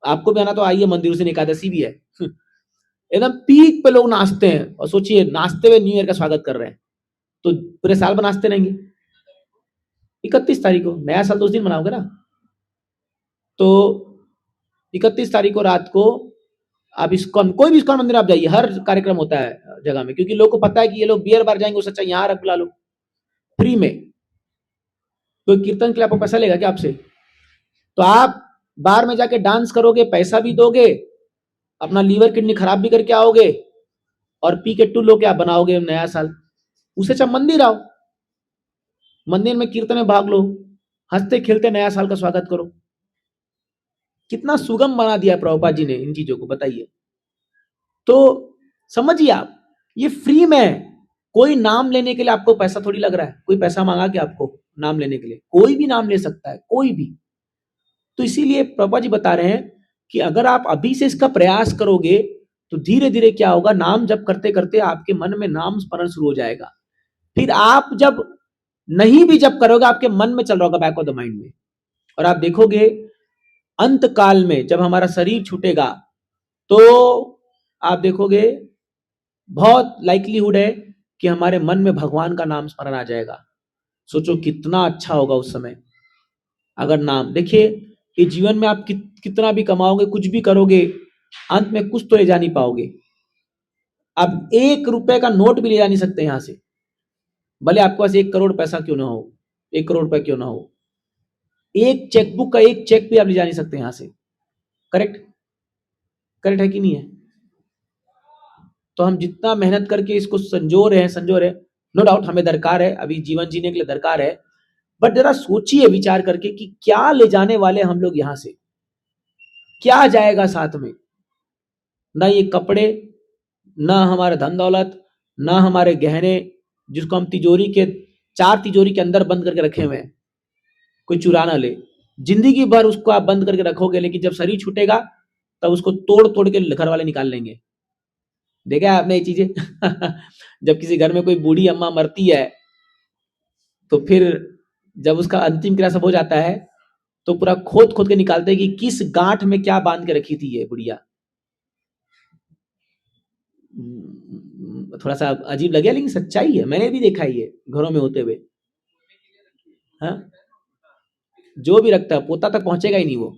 आपको भी आना तो आइए, मंदिर से एकादशी भी है। एकदम पीक पे लोग नाचते हैं और सोचिए नाचते हुए न्यू ईयर का स्वागत कर रहे हैं, तो पूरे साल भर नाचते रहेंगे। 31 तारीख को नया साल 2 दिन मनाओगे ना, तो 31 तारीख को रात को आप इस्कॉन, कोई भी इस्कॉन मंदिर आप जाइए, हर कार्यक्रम होता है जगह में, क्योंकि लोग को पता है कि ये लोग बियर बार जाएंगे, उससे अच्छा यहाँ रख बुला लो फ्री में। कोई कीर्तन के लिए आपको पैसा लेगा क्या आपसे? तो आप बार में जाके डांस करोगे, पैसा भी दोगे, अपना लीवर किडनी खराब भी करके आओगे और पी के टुल्लो क्या बनाओगे नया साल। उसे अच्छा मंदिर आओ, मंदिर में कीर्तन में भाग लो, हंसते खेलते नया साल का स्वागत करो। कितना सुगम बना दिया प्रभुपाद जी ने इन चीजों को, बताइए। तो समझिए आप, ये फ्री में है, कोई नाम लेने के लिए आपको पैसा थोड़ी लग रहा है, कोई पैसा मांगा कि आपको नाम लेने के लिए, कोई भी नाम ले सकता है, कोई भी। तो इसीलिए प्रभुपाद जी बता रहे हैं कि अगर आप अभी से इसका प्रयास करोगे तो धीरे धीरे क्या होगा, नाम जप करते करते आपके मन में नाम स्मरण शुरू हो जाएगा। फिर आप जब नहीं भी जप करोगे, आपके मन में चल रहा होगा बैक ऑफ द माइंड में, और आप देखोगे अंत काल में जब हमारा शरीर छूटेगा तो आप देखोगे बहुत लाइकलीहुड है कि हमारे मन में भगवान का नाम स्मरण आ जाएगा। सोचो कितना अच्छा होगा उस समय अगर नाम, देखिए कि जीवन में आप कितना भी कमाओगे, कुछ भी करोगे, अंत में कुछ तो ले जा नहीं पाओगे। आप 1 रुपए का नोट भी ले जा नहीं सकते यहां से, भले आपके पास 1 करोड़ पैसा क्यों ना हो, 1 करोड़ रुपए क्यों ना हो, एक चेकबुक का 1 चेक भी आप ले जा नहीं सकते यहां से। करेक्ट? करेक्ट है कि नहीं है? तो हम जितना मेहनत करके इसको संजो रहे हैं, नो डाउट हमें दरकार है, अभी जीवन जीने के लिए दरकार है, बट जरा सोचिए विचार करके कि क्या ले जाने वाले हम लोग यहां से, क्या जाएगा साथ में? ना ये कपड़े, ना हमारा धन दौलत, ना हमारे गहने जिसको हम तिजोरी के 4 तिजोरी के अंदर बंद करके रखे हुए हैं, कोई चुरा ना ले। जिंदगी भर उसको आप बंद करके रखोगे, लेकिन जब शरीर छूटेगा तब उसको तोड़ तोड़ के घर वाले निकाल लेंगे। देखा है आपने ये चीजें? जब किसी घर में कोई बूढ़ी अम्मा मरती है तो फिर जब उसका अंतिम क्रिया सब हो जाता है तो पूरा खोद खोद के निकालते हैं कि किस गांठ में क्या बांध के रखी थी ये बुढ़िया। थोड़ा सा अजीब लगे लेकिन सच्चाई है, मैंने भी देखा ही है घरों में होते हुए। हाँ, जो भी रखता है पोता तक पहुंचेगा ही नहीं, वो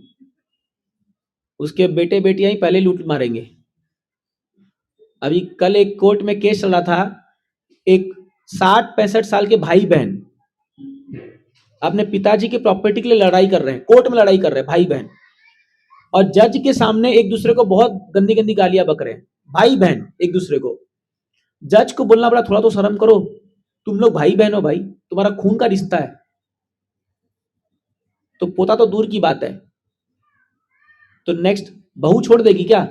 उसके बेटे बेटियां ही पहले लूट मारेंगे। अभी कल एक कोर्ट में केस चल रहा था, एक 60-65 साल के भाई बहन अपने पिताजी के प्रॉपर्टी के लिए लड़ाई कर रहे हैं, कोर्ट में लड़ाई कर रहे हैं भाई बहन, और जज के सामने एक दूसरे को बहुत गंदी गंदी गालियां बक रहे हैं भाई बहन एक दूसरे को। जज को बोलना पड़ा थोड़ा तो शर्म करो, तुम लोग भाई बहन हो भाई, तुम्हारा खून का रिश्ता है। तो पोता तो दूर की बात है, तो नेक्स्ट बहू छोड़ देगी क्या?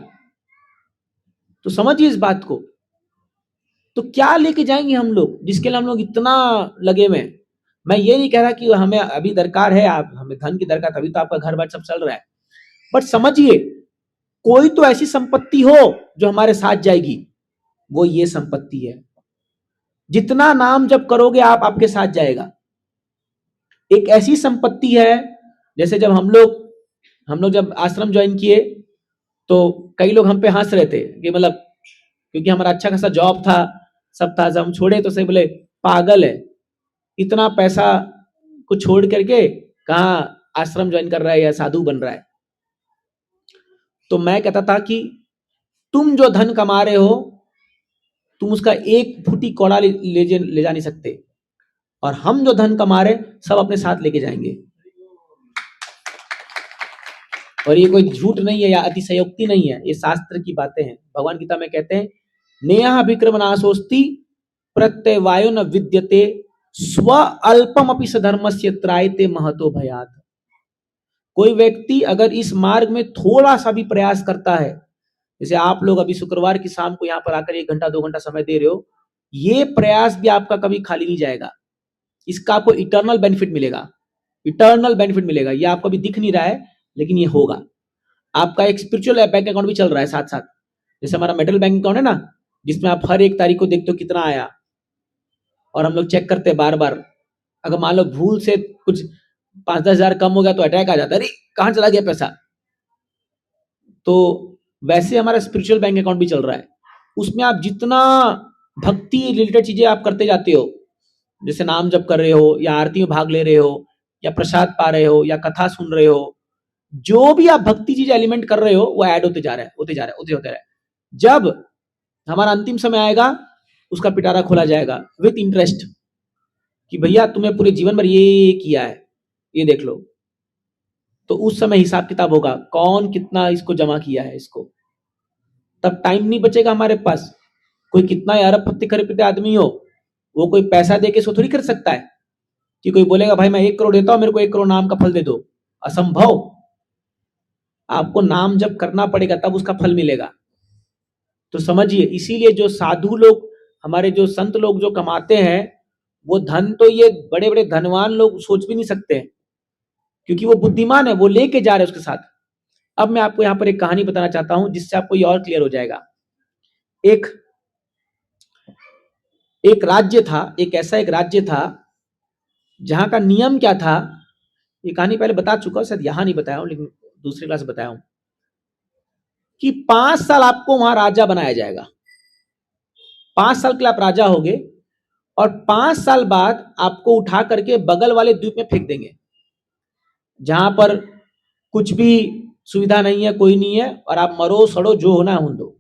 तो समझिए इस बात को। तो क्या लेके जाएंगे हम लोग जिसके लिए हम लोग इतना लगे हुए हैं? मैं ये नहीं कह रहा कि हमें अभी दरकार है, आप हमें धन की दरकार, तभी तो आपका घर बार सब चल रहा है, बट समझिए, कोई तो ऐसी संपत्ति हो जो हमारे साथ जाएगी, वो ये संपत्ति है। जितना नाम जप करोगे आप, आपके साथ जाएगा। एक ऐसी संपत्ति है, जैसे जब हम लोग जब आश्रम ज्वाइन किए तो कई लोग हम पे हंस रहे थे कि मतलब, क्योंकि हमारा अच्छा खासा जॉब था, सब था, जब हम छोड़े तो सही बोले पागल है, इतना पैसा को छोड़ करके कहाँ आश्रम ज्वाइन कर रहा है या साधु बन रहा है। तो मैं कहता था कि तुम जो धन कमा रहे हो, तुम उसका एक फुटी कौड़ा ले जा नहीं सकते, और हम जो धन कमा रहे सब अपने साथ लेके जाएंगे। और ये कोई झूठ नहीं है या अतिशयोक्ति नहीं है, ये शास्त्र की बातें हैं। भगवान गीता में कहते हैं, नेहा विक्रमनाशोस्ति प्रत्यवायो न विद्यते स्व अल्पमपि सधर्मस्य त्रायते महतो भयात्। कोई व्यक्ति अगर इस मार्ग में थोड़ा सा भी प्रयास करता है, जैसे आप लोग अभी शुक्रवार की शाम को यहाँ पर आकर 1 घंटा 2 घंटा समय दे रहे हो, ये प्रयास भी आपका कभी खाली नहीं जाएगा। इसका आपको इटर्नल बेनिफिट मिलेगा, इटर्नल बेनिफिट मिलेगा। ये आपको अभी दिख नहीं रहा है, लेकिन ये होगा। आपका एक स्पिरिचुअल बैंक अकाउंट भी चल रहा है साथ साथ, जैसे हमारा मेटल बैंक अकाउंट है ना, जिसमें आप हर 1 तारीख को देखते हो कितना आया, और हम लोग चेक करते हैं बार बार। अगर मान लो भूल से कुछ 5-10 हजार कम हो गया तो अटैक आ जाता है, अरे कहाँ चला गया पैसा। तो वैसे हमारा स्पिरिचुअल बैंक अकाउंट भी चल रहा है, उसमें आप जितना भक्ति रिलेटेड चीजें आप करते जाते हो, जैसे नाम जप कर रहे हो या आरती में भाग ले रहे हो या प्रसाद पा रहे हो या कथा सुन रहे हो, जो भी आप भक्ति चीज एलिमेंट कर रहे हो वो ऐड होते जा रहा है, होते जा रहा है, होते होते रहा है। जब हमारा अंतिम समय आएगा, उसका पिटारा खोला जाएगा विथ इंटरेस्ट कि भैया तुम्हें पूरे जीवन भर ये किया है, ये देख लो। तो उस समय हिसाब किताब होगा, कौन कितना इसको जमा किया है इसको। तब टाइम नहीं बचेगा हमारे पास। कोई कितना अरबपति खरबपति आदमी हो, वो कोई पैसा दे के इसको थोड़ी कर सकता है कि कोई बोलेगा भाई मैं 1 करोड़ देता हूं, मेरे को 1 करोड़ नाम का फल दे दो। असंभव। आपको नाम जब करना पड़ेगा तब उसका फल मिलेगा। तो समझिए, इसीलिए जो साधु लोग, हमारे जो संत लोग जो कमाते हैं, वो धन तो ये बड़े बड़े धनवान लोग सोच भी नहीं सकते हैं, क्योंकि वो बुद्धिमान है, वो लेके जा रहे हैं उसके साथ। अब मैं आपको यहाँ पर एक कहानी बताना चाहता हूं, जिससे आपको ये और क्लियर हो जाएगा। एक राज्य था, एक ऐसा एक राज्य था जहां का नियम क्या था। ये कहानी पहले बता चुका हूं, शायद यहां नहीं बताया हूं, लेकिन दूसरी क्लास बताया हूं कि 5 साल आपको वहां राजा बनाया जाएगा। 5 साल के लिए आप राजा होगे, और 5 साल बाद आपको उठा करके बगल वाले द्वीप में फेंक देंगे, जहां पर कुछ भी सुविधा नहीं है, कोई नहीं है, और आप मरो सड़ो जो होना है होने दो।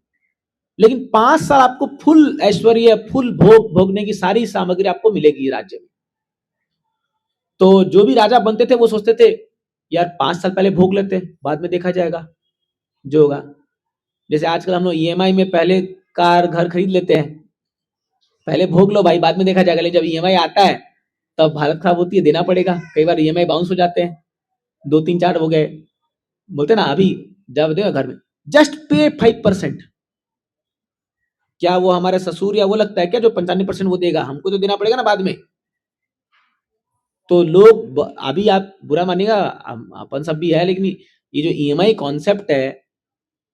लेकिन 5 साल आपको फुल ऐश्वर्य, फुल भोग भोगने की सारी सामग्री आपको मिलेगी राज्य में। तो जो भी राजा बनते थे वो सोचते थे यार 5 साल पहले भोग लेते, बाद में देखा जाएगा जो होगा। जैसे आजकल हम लोग ईएमआई में पहले कार घर खरीद लेते हैं, पहले भोग लो भाई, बाद में देखा जाएगा। लेकिन जब ईएमआई आता है तब हालत खराब होती है, देना पड़ेगा। कई बार ईएमआई बाउंस हो जाते हैं, 2-3-4 हो गए, बोलते ना अभी जब देगा घर में जस्ट पे 5%। क्या वो हमारे ससुर या वो लगता है क्या जो 95% वो देगा, हमको तो देना पड़ेगा ना बाद में। तो लोग अभी, आप बुरा मानिएगा, अपन सब भी है, लेकिन ये जो ईएमआई कॉन्सेप्ट है,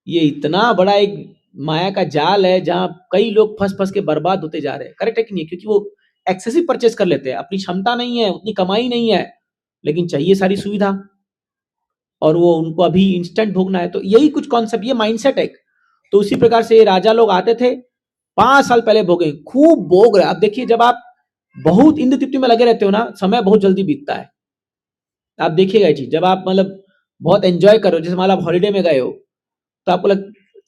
ये इतना बड़ा एक माया का जाल है, जहां कई लोग फंस फंस के बर्बाद होते जा रहे हैं। करेक्ट है कि नहीं? क्योंकि वो एक्सेसिव परचेस कर लेते हैं, अपनी क्षमता नहीं है, उतनी कमाई नहीं है, लेकिन चाहिए सारी सुविधा, और वो उनको अभी इंस्टेंट भोगना है। तो यही कुछ कॉन्सेप्ट, ये माइंडसेट है। तो उसी प्रकार से ये राजा लोग आते थे, 5 साल पहले भोगे, खूब भोग रहे। आप देखिए, जब आप बहुत इंद्र तृप्ति में लगे रहते हो ना, समय बहुत जल्दी बीतता है। आप देखिएगा ये चीज, जब आप मतलब बहुत एंजॉय करो, जैसे मान लो आप हॉलीडे में गए हो, तो आपको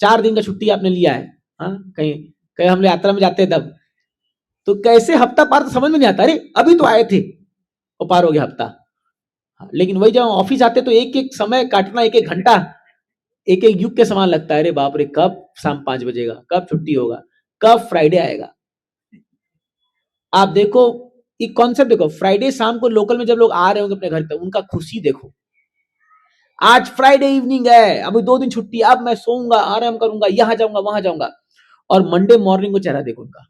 4 दिन का छुट्टी आपने लिया है, हाँ, कहीं कहीं हम लोग यात्रा में जाते हैं तब, तो कैसे हफ्ता पार तो समझ में नहीं आता, अरे अभी तो आए थे और पार हो गया हफ्ता। हाँ, लेकिन वही जब ऑफिस आते तो एक एक समय काटना, एक एक घंटा एक एक युग के समान लगता है। अरे बाप रे, कब शाम 5 बजेगा, कब छुट्टी होगा, कब फ्राइडे आएगा। आप देखो, एक कॉन्सेप्ट देखो, फ्राइडे शाम को लोकल में जब लोग आ रहे होंगे अपने घर तक, उनका खुशी देखो, आज फ्राइडे इवनिंग है, अभी 2 दिन छुट्टी, अब मैं सोऊंगा, आराम करूंगा, यहां जाऊंगा वहां जाऊंगा। और मंडे मॉर्निंग को चेहरा देखो उनका,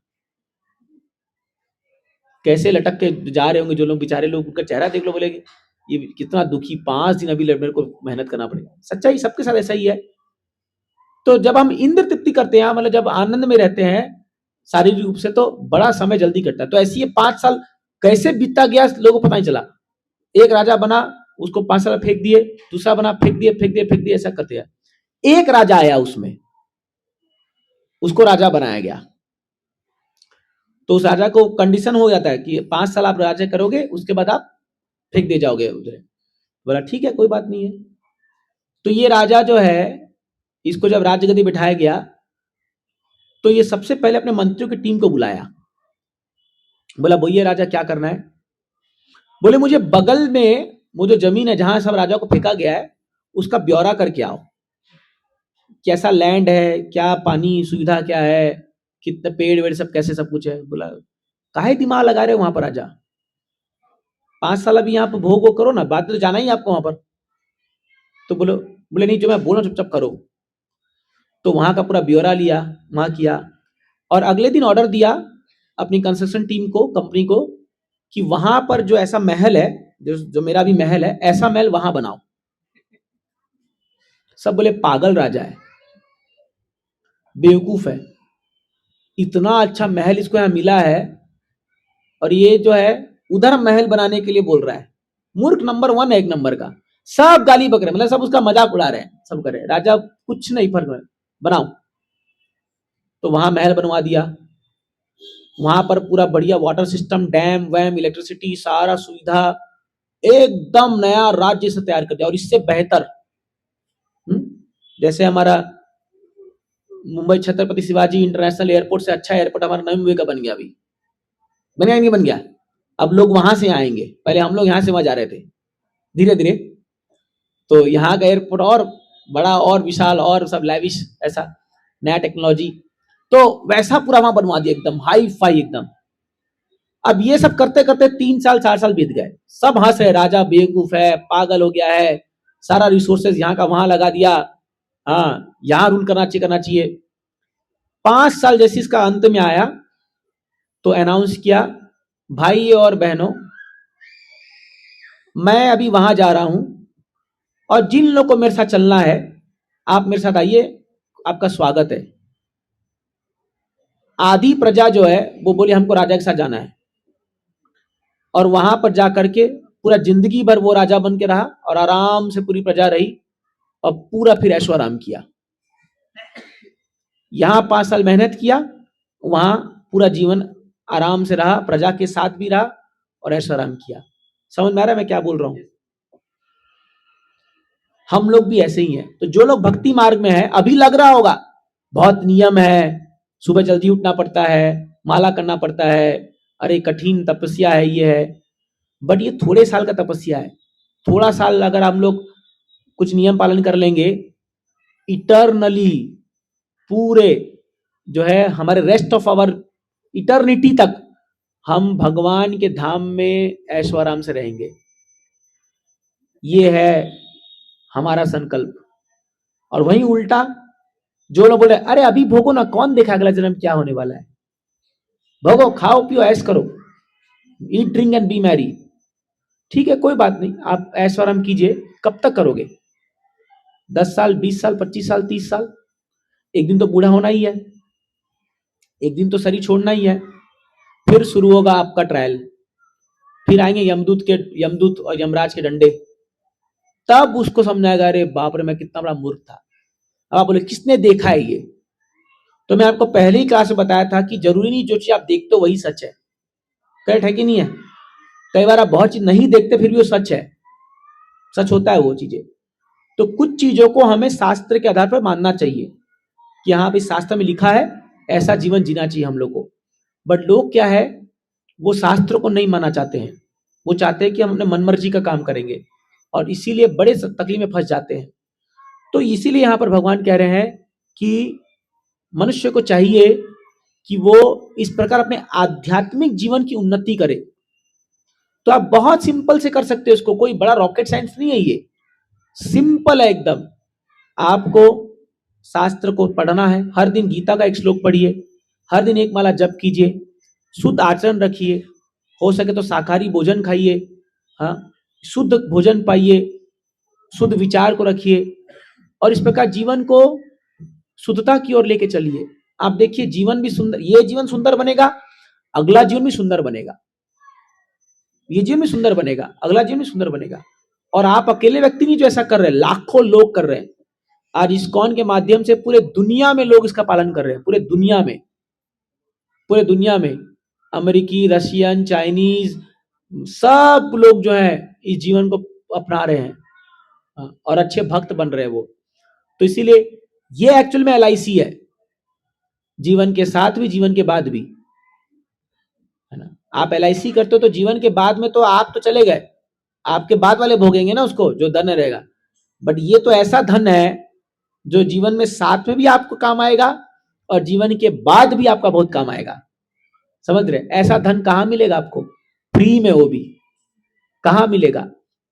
कैसे लटक के जा रहे होंगे जो लोग, बेचारे लोग, उनका चेहरा देख लो, बोलेगी ये कितना दुखी, 5 दिन अभी मेरे को मेहनत करना पड़ेगा। सच्चाई सबके साथ ऐसा ही है। तो जब हम इंद्र तृप्ति करते हैं, मतलब जब आनंद में रहते हैं शारीरिक रूप से, तो बड़ा समय जल्दी कटता है। तो ऐसी ये 5 साल कैसे बीतता गया लोगों को पता नहीं चला। एक राजा बना, उसको 5 साल फेंक दिए, दूसरा बना, फेंक दिए, ऐसा करते हैं। एक राजा आया, उसमें उसको राजा बनाया गया। तो उस राजा को कंडीशन हो जाता है कि 5 साल आप राजा करोगे, उसके बाद आप फेंक दे जाओगे उधर। बोला ठीक है, कोई बात नहीं है। तो ये राजा जो है, इसको जब राजगद्दी बिठाया गया, तो ये सबसे पहले अपने मंत्रियों की टीम को बुलाया। बोला भैया राजा क्या करना है? बोले मुझे बगल में वो जो जमीन है जहां सब राजा को फेंका गया है, उसका ब्यौरा करके आओ। कैसा लैंड है, क्या पानी सुविधा क्या है, कितने पेड़ वेड़ सब कैसे सब कुछ है। बोला काहे दिमाग लगा रहे हो वहां पर राजा, 5 साल अभी यहाँ पर भोग करो ना, बाद में तो जाना ही आपको वहां पर। तो बोले नहीं, जो मैं बोल रहा हूं चुपचाप करो। तो वहां का पूरा ब्यौरा लिया, वहां किया, और अगले दिन ऑर्डर दिया अपनी कंस्ट्रक्शन टीम को, कंपनी को, कि वहां पर जो ऐसा महल है, जो मेरा भी महल है, ऐसा महल वहां बनाओ। सब बोले पागल राजा है, बेवकूफ है, इतना अच्छा महल इसको यहाँ मिला है और ये जो है उधर महल बनाने के लिए बोल रहा है। मूर्ख नंबर 1 है, एक नंबर का। सब गाली बक रहे, मतलब सब उसका मजाक उड़ा रहे हैं, सब कर रहे हैं। राजा कुछ नहीं, फर्क बनाओ। तो वहां महल बनवा दिया, वहां पर पूरा बढ़िया वाटर सिस्टम, डैम वैम, इलेक्ट्रिसिटी, सारा सुविधा, एकदम नया राज्य से तैयार कर दिया। और इससे बेहतर, जैसे हमारा मुंबई छत्रपति शिवाजी इंटरनेशनल एयरपोर्ट से अच्छा एयरपोर्ट हमारा नवी मुंबई का बन गया। अभी बन गया नहीं बन गया? अब लोग वहां से आएंगे, पहले हम लोग यहाँ से वहां जा रहे थे धीरे धीरे। तो यहाँ का एयरपोर्ट और बड़ा और विशाल और सब लैविश, ऐसा नया टेक्नोलॉजी, तो वैसा पूरा वहां बनवा दिया, एकदम हाई फाई एकदम। अब ये सब करते करते 3 साल 4 साल बीत गए। सब हंस है, राजा बेवकूफ है, पागल हो गया है, सारा रिसोर्सेज यहाँ का वहां लगा दिया, हाँ यहाँ रूल करना चाहिए। 5 साल जैसे इसका अंत में आया तो अनाउंस किया, भाई और बहनों, मैं अभी वहां जा रहा हूं और जिन लोगों को मेरे साथ चलना है आप मेरे साथ आइए, आपका स्वागत है। आधी प्रजा जो है वो बोली हमको राजा के साथ जाना है, और वहां पर जाकर के पूरा जिंदगी भर वो राजा बन के रहा और आराम से पूरी प्रजा रही और पूरा फिर ऐशो आराम किया। यहां 5 साल मेहनत किया, वहां पूरा जीवन आराम से रहा, प्रजा के साथ भी रहा और ऐशो आराम किया। समझ में आ रहा है मैं क्या बोल रहा हूं? हम लोग भी ऐसे ही हैं। तो जो लोग भक्ति मार्ग में है, अभी लग रहा होगा बहुत नियम है, सुबह जल्दी उठना पड़ता है, माला करना पड़ता है, अरे कठिन तपस्या है ये है, बट ये थोड़े साल का तपस्या है। थोड़ा साल अगर हम लोग कुछ नियम पालन कर लेंगे, इटर्नली पूरे जो है हमारे रेस्ट ऑफ आवर इटर्निटी तक हम भगवान के धाम में ऐशो आराम से रहेंगे। ये है हमारा संकल्प। और वहीं उल्टा जो लोग बोले अरे अभी भोगो ना, कौन देखा अगला जन्म क्या होने वाला है, भोगो, खाओ पियो, ऐश करो, eat drink and B Mary. ठीक है, कोई बात नहीं, आप ऐशो आराम कीजिए। कब तक करोगे? 10 साल, 20 साल, 25 साल, 30 साल? एक दिन तो बूढ़ा होना ही है, एक दिन तो शरीर छोड़ना ही है, फिर शुरू होगा आपका ट्रायल। फिर आएंगे यमदूत और यमराज के डंडे, तब उसको समझाएगा अरे बाप रे मैं कितना बड़ा मूर्ख था। अब आप बोले किसने देखा है ये? तो मैं आपको पहले ही क्लास में बताया था कि जरूरी नहीं जो चीज आप देखते हो वही सच है। करेक्ट है कि नहीं है? कई बार आप बहुत चीज नहीं देखते फिर भी वो सच है, सच होता है वो चीजें। तो कुछ चीजों को हमें शास्त्र के आधार पर मानना चाहिए कि हाँ भाई शास्त्र में लिखा है ऐसा जीवन जीना चाहिए हम लोग को। बट लोग क्या है, वो शास्त्र को नहीं मानना चाहते हैं, वो चाहते हैं कि हम अपने मनमर्जी का काम करेंगे और इसीलिए बड़े तकलीफ में फंस जाते हैं। तो इसीलिए यहाँ पर भगवान कह रहे हैं कि मनुष्य को चाहिए कि वो इस प्रकार अपने आध्यात्मिक जीवन की उन्नति करे। तो आप बहुत सिंपल से कर सकते हो इसको, कोई बड़ा रॉकेट साइंस नहीं है, ये सिंपल है एकदम। आपको शास्त्र को पढ़ना है, हर दिन गीता का एक श्लोक पढ़िए, हर दिन एक माला जप कीजिए, शुद्ध आचरण रखिए, हो सके तो शाकाहारी भोजन खाइए, हाँ शुद्ध भोजन पाइए, शुद्ध विचार को रखिए और इस प्रकार जीवन को शुद्धता की ओर लेके चलिए। आप देखिए जीवन भी सुंदर, ये जीवन सुंदर बनेगा, अगला जीवन भी सुंदर बनेगा। ये जीवन भी सुंदर बनेगा, अगला जीवन भी सुंदर बनेगा। और आप अकेले व्यक्ति नहीं जो ऐसा कर रहे हैं, लाखों लोग कर रहे हैं। आज इस्कॉन के माध्यम से पूरे दुनिया में लोग इसका पालन कर रहे हैं, पूरे दुनिया में, पूरे दुनिया में अमेरिकी, रशियन, चाइनीज सब लोग जो है इस जीवन को अपना रहे हैं और अच्छे भक्त बन रहे हैं वो। तो इसीलिए ये एक्चुअल में LIC है, जीवन के साथ भी जीवन के बाद भी, है ना। आप LIC करते हो तो जीवन के बाद में तो आप तो चले गए, आपके बाद वाले भोगेंगे ना उसको, जो धन रहेगा। बट ये तो ऐसा धन है जो जीवन में साथ में भी आपको काम आएगा और जीवन के बाद भी आपका बहुत काम आएगा। समझ रहे? ऐसा धन कहाँ मिलेगा आपको? फ्री में, वो भी कहाँ मिलेगा?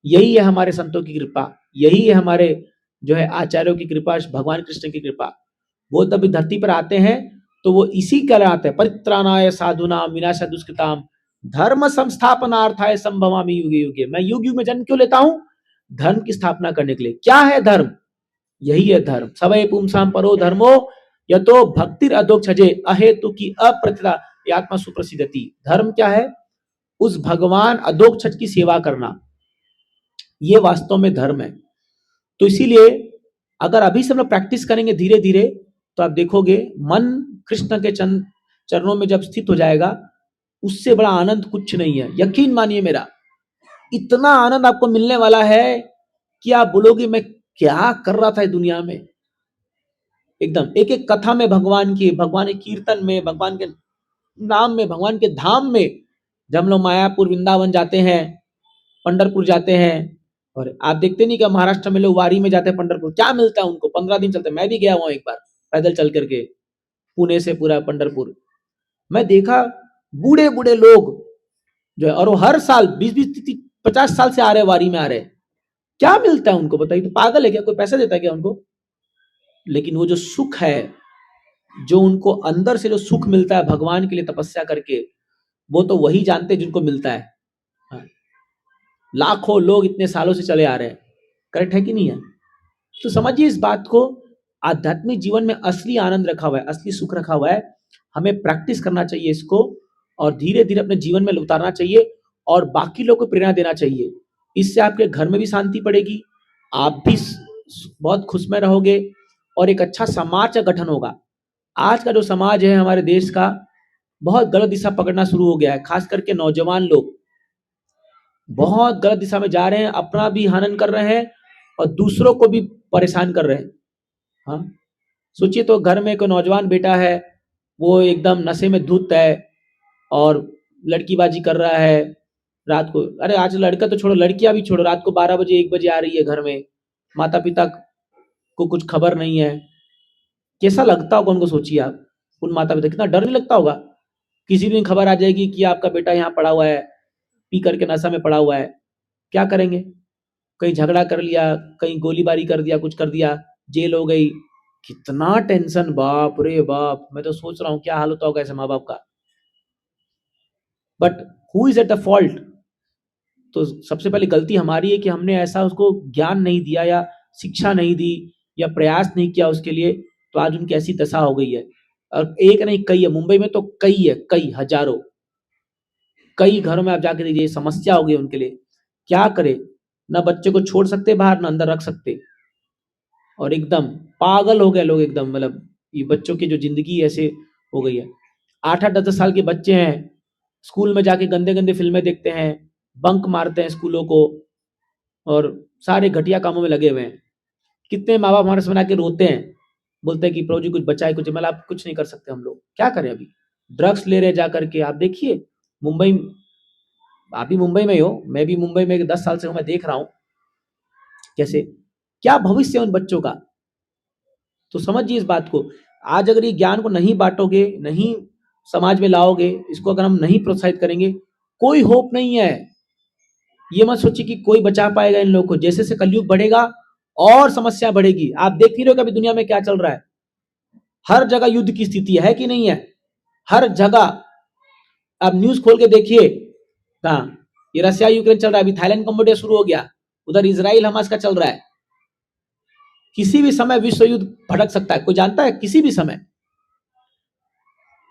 यही है हमारे संतों की कृपा, यही है हमारे जो है आचार्यों की कृपा, भगवान कृष्ण की कृपा। वो तभी धरती पर आते हैं तो वो इसी कारण आते हैं, परित्राणाय साधुनाम विनाशाय दुष्कृताम धर्म संस्थापनार्थाय संभवामि युगे युगे। मैं युग युग में जन्म क्यों लेता हूं? धर्म की स्थापना करने के लिए। क्या है धर्म? यही है धर्म। सवै पुंसाम परो धर्मो यतो भक्तिर अधोक्षजे अहेतु की अप्रतिता आत्मा सुप्रसिद्धति। धर्म क्या है? उस भगवान अधोक्षज की सेवा करना, ये वास्तव में धर्म है। तो इसीलिए अगर अभी से हम लोग प्रैक्टिस करेंगे धीरे धीरे, तो आप देखोगे मन कृष्ण के चरणों में जब स्थित हो जाएगा, उससे बड़ा आनंद कुछ नहीं है। यकीन मानिए मेरा, इतना आनंद आपको मिलने वाला है कि आप बोलोगे मैं क्या कर रहा था इस दुनिया में। एकदम एक एक कथा में भगवान की, भगवान के कीर्तन में, भगवान के नाम में, भगवान के धाम में। जब हम लोग मायापुर, वृंदावन जाते हैं, पंढरपुर जाते हैं, और आप देखते नहीं कि महाराष्ट्र में लोग वारी में जाते हैं पंढरपुर, क्या मिलता है उनको? 15 दिन चलते हैं। मैं भी गया हुआ एक बार पैदल चल करके, पुणे से पूरा पंढरपुर। मैं देखा बूढ़े बूढ़े लोग जो है, और वो हर साल 20-20, 50 साल से आ रहे, वारी में आ रहे। क्या मिलता है उनको बताइए? तो पागल है क्या? कोई पैसा देता है क्या उनको? लेकिन वो जो सुख है, जो उनको अंदर से जो सुख मिलता है भगवान के लिए तपस्या करके, वो तो वही जानते हैं जिनको मिलता है। लाखों लोग इतने सालों से चले आ रहे हैं। करेक्ट है कि नहीं है? तो समझिए इस बात को, आध्यात्मिक जीवन में असली आनंद रखा हुआ है, असली सुख रखा हुआ है। हमें प्रैक्टिस करना चाहिए इसको और धीरे धीरे अपने जीवन में उतारना चाहिए और बाकी लोग को प्रेरणा देना चाहिए। इससे आपके घर में भी शांति पड़ेगी, आप भी बहुत खुश में रहोगे और एक अच्छा समाज का गठन होगा। आज का जो समाज है हमारे देश का, बहुत गलत दिशा पकड़ना शुरू हो गया है। खास करके नौजवान लोग बहुत गलत दिशा में जा रहे हैं, अपना भी हनन कर रहे हैं और दूसरों को भी परेशान कर रहे हैं। हाँ, सोचिए तो घर में कोई नौजवान बेटा है, वो एकदम नशे में धुत है और लड़कीबाजी कर रहा है रात को। अरे आज लड़का तो छोड़ो, लड़कियां भी छोड़ो, रात को 12 बजे 1 बजे आ रही है घर में, माता पिता को कुछ खबर नहीं है। कैसा लगता होगा उनको? सोचिए आप, उन माता पिता, कितना डर नहीं लगता होगा? किसी दिन खबर आ जाएगी कि आपका बेटा यहाँ पड़ा हुआ है, पी करके नशा में पड़ा हुआ है, क्या करेंगे? कहीं झगड़ा कर लिया, कहीं गोलीबारी कर दिया, कुछ कर दिया, जेल हो गई, कितना टेंशन। बाप रे बाप, मैं तो सोच रहा हूँ क्या हाल होता होगा ऐसे माँ बाप का। But who is at the fault? तो सबसे पहले गलती हमारी है कि हमने ऐसा उसको ज्ञान नहीं दिया या शिक्षा नहीं दी या प्रयास नहीं किया उसके लिए, तो आज उनकी ऐसी दशा हो गई है। और एक नहीं कई है, मुंबई में तो कई है, कई हजारों, कई घरों में आप जाके दीजिए, समस्या हो गई उनके लिए। क्या करे? ना बच्चे को छोड़ सकते बाहर, ना अंदर रख सकते, और एकदम पागल हो गए लोग एकदम। मतलब ये बच्चों की जो जिंदगी ऐसे हो गई है। 8-8, 10-10 साल के बच्चे हैं, स्कूल में जाके गंदे गंदे फिल्में देखते हैं, बंक मारते हैं स्कूलों को और सारे घटिया कामों में लगे हुए हैं। कितने माँ बाप हमारे से बना के रोते हैं, बोलते हैं कि प्रभु जी कुछ बचाए, कुछ। मतलब आप कुछ नहीं कर सकते, हम लोग क्या करें? अभी ड्रग्स ले रहे जा करके। आप देखिए मुंबई, आप भी मुंबई में ही हो, मैं भी मुंबई में 10 साल से हूं, मैं देख रहा हूं कैसे, क्या भविष्य है उन बच्चों का। तो समझिए इस बात को। आज अगर ये ज्ञान को नहीं बांटोगे, नहीं समाज में लाओगे, इसको अगर हम नहीं प्रोत्साहित करेंगे, कोई होप नहीं है। ये मत सोचिए कि कोई बचा पाएगा इन लोगों को। जैसे जैसे कलयुग बढ़ेगा और समस्या बढ़ेगी। आप देख ही रहे हो कि अभी दुनिया में क्या चल रहा है, हर जगह युद्ध की स्थिति है कि नहीं है? हर जगह आप न्यूज खोल के देखिए, कहाँ ये रशिया यूक्रेन चल रहा है, अभी थाईलैंड कंबोडिया शुरू हो गया, उधर इजराइल हमास का चल रहा है। किसी भी समय विश्व युद्ध भड़क सकता है, कोई जानता है? किसी भी समय।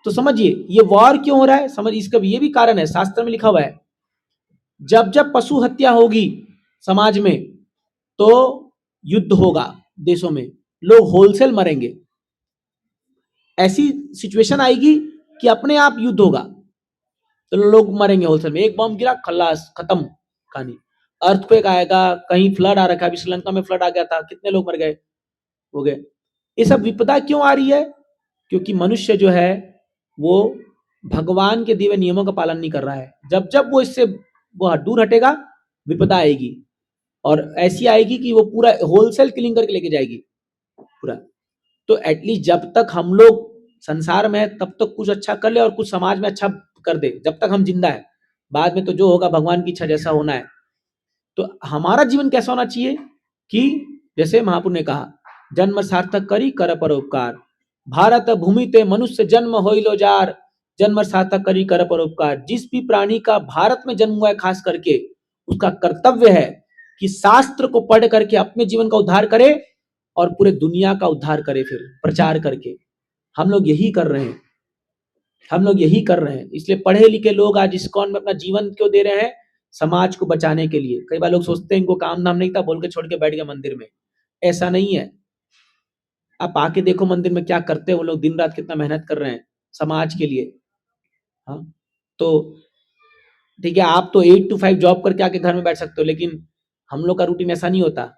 तो समझिए ये वॉर क्यों हो रहा है, समझ, इसका ये भी कारण है, शास्त्र में लिखा हुआ है जब जब पशु हत्या होगी समाज में तो युद्ध होगा, देशों में लोग होलसेल मरेंगे, ऐसी सिचुएशन आएगी कि अपने आप युद्ध होगा, तो लोग मरेंगे होलसेल में। एक बम गिरा, खल्लास, खत्म कहानी। अर्थक्वेक आएगा, कहीं फ्लड आ रखा है, अभी श्रीलंका में फ्लड आ गया था, कितने लोग मर गए, हो गए। ये सब विपदा क्यों आ रही है? क्योंकि मनुष्य जो है वो भगवान के दिए हुए नियमों का पालन नहीं कर रहा है। जब जब वो इससे वो दूर हटेगा, विपदा आएगी, और ऐसी आएगी कि वो पूरा होलसेल किलिंग करके लेके जाएगी पूरा। तो एटलीस्ट जब तक हम लोग संसार में है तब तक कुछ अच्छा कर ले और कुछ समाज में अच्छा कर दे, जब तक हम जिंदा है। बाद में तो जो होगा भगवान की इच्छा, जैसा होना है। तो हमारा जीवन कैसा होना चाहिए कि जैसे महापुरुष ने कहा, जन्म सार्थक करी कर परोपकार, भारत भूमि ते मनुष्य जन्म होइलो जार, जन्म सार्थक करी कर परोपकार। जिस भी प्राणी का भारत में जन्म हुआ है खास करके, उसका कर्तव्य है कि शास्त्र को पढ़ करके अपने जीवन का उद्धार करे और पूरे दुनिया का उद्धार करे, फिर प्रचार करके। हम लोग यही कर रहे हैं, हम लोग यही कर रहे हैं। इसलिए पढ़े लिखे लोग आज इस्कॉन में अपना जीवन क्यों दे रहे हैं? समाज को बचाने के लिए। कई बार लोग सोचते हैं इनको काम धाम नहीं था, बोल के छोड़ के बैठ गए मंदिर में। ऐसा नहीं है। आप आके देखो मंदिर में क्या करते हैं वो लोग, दिन रात कितना मेहनत कर रहे हैं समाज के लिए। हाँ, तो ठीक है, आप तो 8 to 5 जॉब करके आके घर में बैठ सकते हो, लेकिन हम लोग का रूटीन ऐसा नहीं होता।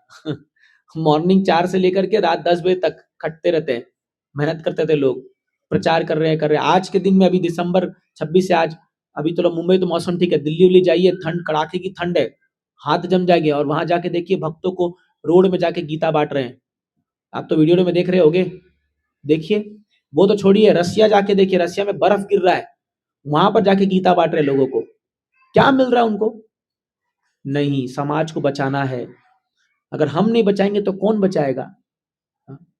मॉर्निंग 4 से लेकर के रात 10 बजे तक खटते रहते हैं, मेहनत करते थे लोग, प्रचार कर रहे हैं। आज के दिन में, अभी दिसंबर 26 से आज, अभी तो मुंबई तो मौसम ठीक है, दिल्ली उल्ली जाइए, ठंड, कड़ाके की ठंड है, हाथ जम जाएंगे। और वहां जाके देखिए भक्तों को रोड में जाके गीता बांट रहे हैं। आप तो वीडियो में देख रहे होगे, देखिए। वो तो छोड़िए, रसिया जाके देखिए, रसिया में बर्फ गिर रहा है, वहां पर जाके गीता बांट रहे लोगों को। क्या मिल रहा है उनको? नहीं, समाज को बचाना है। अगर हम नहीं बचाएंगे तो कौन बचाएगा?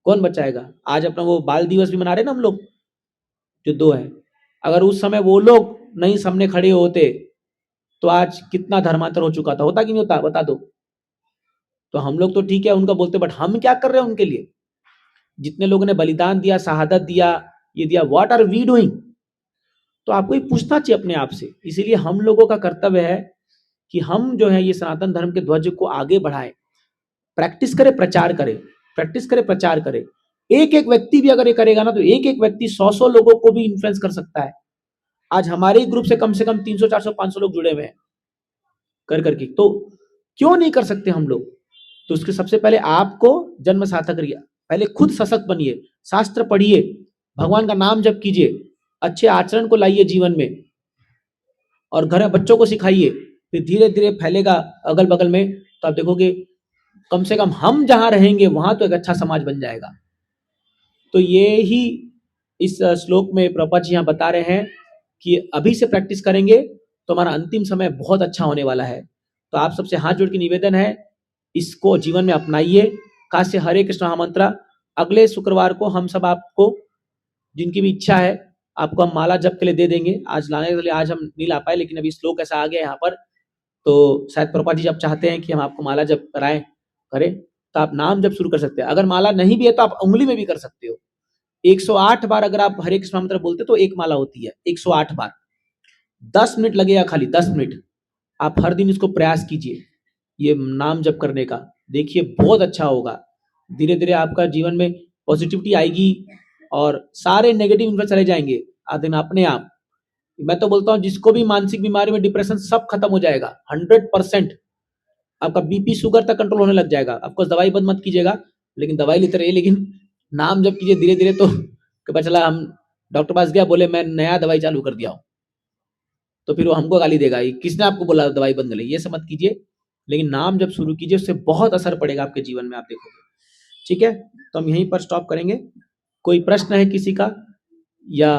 कौन बचाएगा? आज अपना वो बाल दिवस भी मना रहे ना हम लोग, जो 2 है। अगर उस समय वो लोग नहीं सामने खड़े होते तो आज कितना धर्मांतर हो चुका था, होता कि नहीं होता? बता दो। तो हम लोग तो ठीक है उनका बोलते, बट हम क्या कर रहे हैं उनके लिए? जितने लोगों ने बलिदान दिया, शहादत दिया, ये दिया, व्हाट आर वी डूइंग? तो आपको ये पूछना चाहिए अपने आप से। इसीलिए हम लोगों का कर्तव्य है कि हम जो है ये सनातन धर्म के ध्वज को आगे बढ़ाएं, प्रैक्टिस करे, प्रचार करे, प्रैक्टिस करे, प्रचार करे। एक एक व्यक्ति भी अगर ये करेगा ना, तो एक एक व्यक्ति 100 लोगों को भी इन्फ्लुएंस कर सकता है। आज हमारे ही ग्रुप से कम 300, 400, 500 लोग जुड़े हुए हैं कर करके, तो क्यों नहीं कर सकते हम लोग? तो उसके सबसे पहले आपको जन्म सार्थक करिए, पहले खुद सशक्त बनिए, शास्त्र पढ़िए, भगवान का नाम जप कीजिए, अच्छे आचरण को लाइए जीवन में, और घर में बच्चों को सिखाइए। फिर धीरे धीरे फैलेगा अगल बगल में, तो आप देखोगे कम से कम हम जहां रहेंगे वहां तो एक अच्छा समाज बन जाएगा। तो ये ही इस श्लोक में प्रभुपाद जी यहाँ बता रहे हैं कि अभी से प्रैक्टिस करेंगे तो हमारा अंतिम समय बहुत अच्छा होने वाला है। तो आप सबसे हाथ जोड़ के निवेदन है, इसको जीवन में अपनाइए। काश्य हरे कृष्ण महामंत्र अगले शुक्रवार को हम सब आपको, जिनकी भी इच्छा है, आपको हम माला जप के लिए दे देंगे। आज लाने के लिए आज हम नहीं ला पाए, लेकिन अभी श्लोक ऐसा आ गया यहाँ पर, तो शायद प्रभुपाद जी जब चाहते हैं कि हम आपको माला जप कराएं, करें, तो आप नाम जप शुरू कर सकते हैं। अगर माला नहीं भी है तो आप उंगली में भी कर सकते हो। 108 बार अगर आप हरे कृष्ण मंत्र बोलते तो एक माला होती है 108 बार। 10 मिनट लगेगा, खाली 10 मिनट। आप हर दिन इसको प्रयास कीजिए, ये नाम जप करने का। देखिए बहुत अच्छा होगा, धीरे धीरे आपका जीवन में पॉजिटिविटी आएगी और सारे नेगेटिव इन्फ्लुएंस चले जाएंगे अपने आप। मैं तो बोलता हूँ जिसको भी मानसिक बीमारी में, डिप्रेशन, सब खत्म हो जाएगा 100%। आपका बीपी, शुगर तक कंट्रोल होने लग जाएगा। आपको दवाई बंद मत कीजिएगा, लेकिन दवाई लेते रहिए, लेकिन नाम जब कीजिए धीरे धीरे। तो पता चला हम डॉक्टर पास गया, बोले मैं नया दवाई चालू कर दिया हूँ, तो फिर वो हमको गाली देगा, किसने आपको बोला दवाई बंद कर ली? ये सब मत कीजिए, लेकिन नाम जब शुरू कीजिए उससे बहुत असर पड़ेगा आपके जीवन में, आप देखोगे। ठीक है, तो हम यहीं पर स्टॉप करेंगे। कोई प्रश्न है किसी का या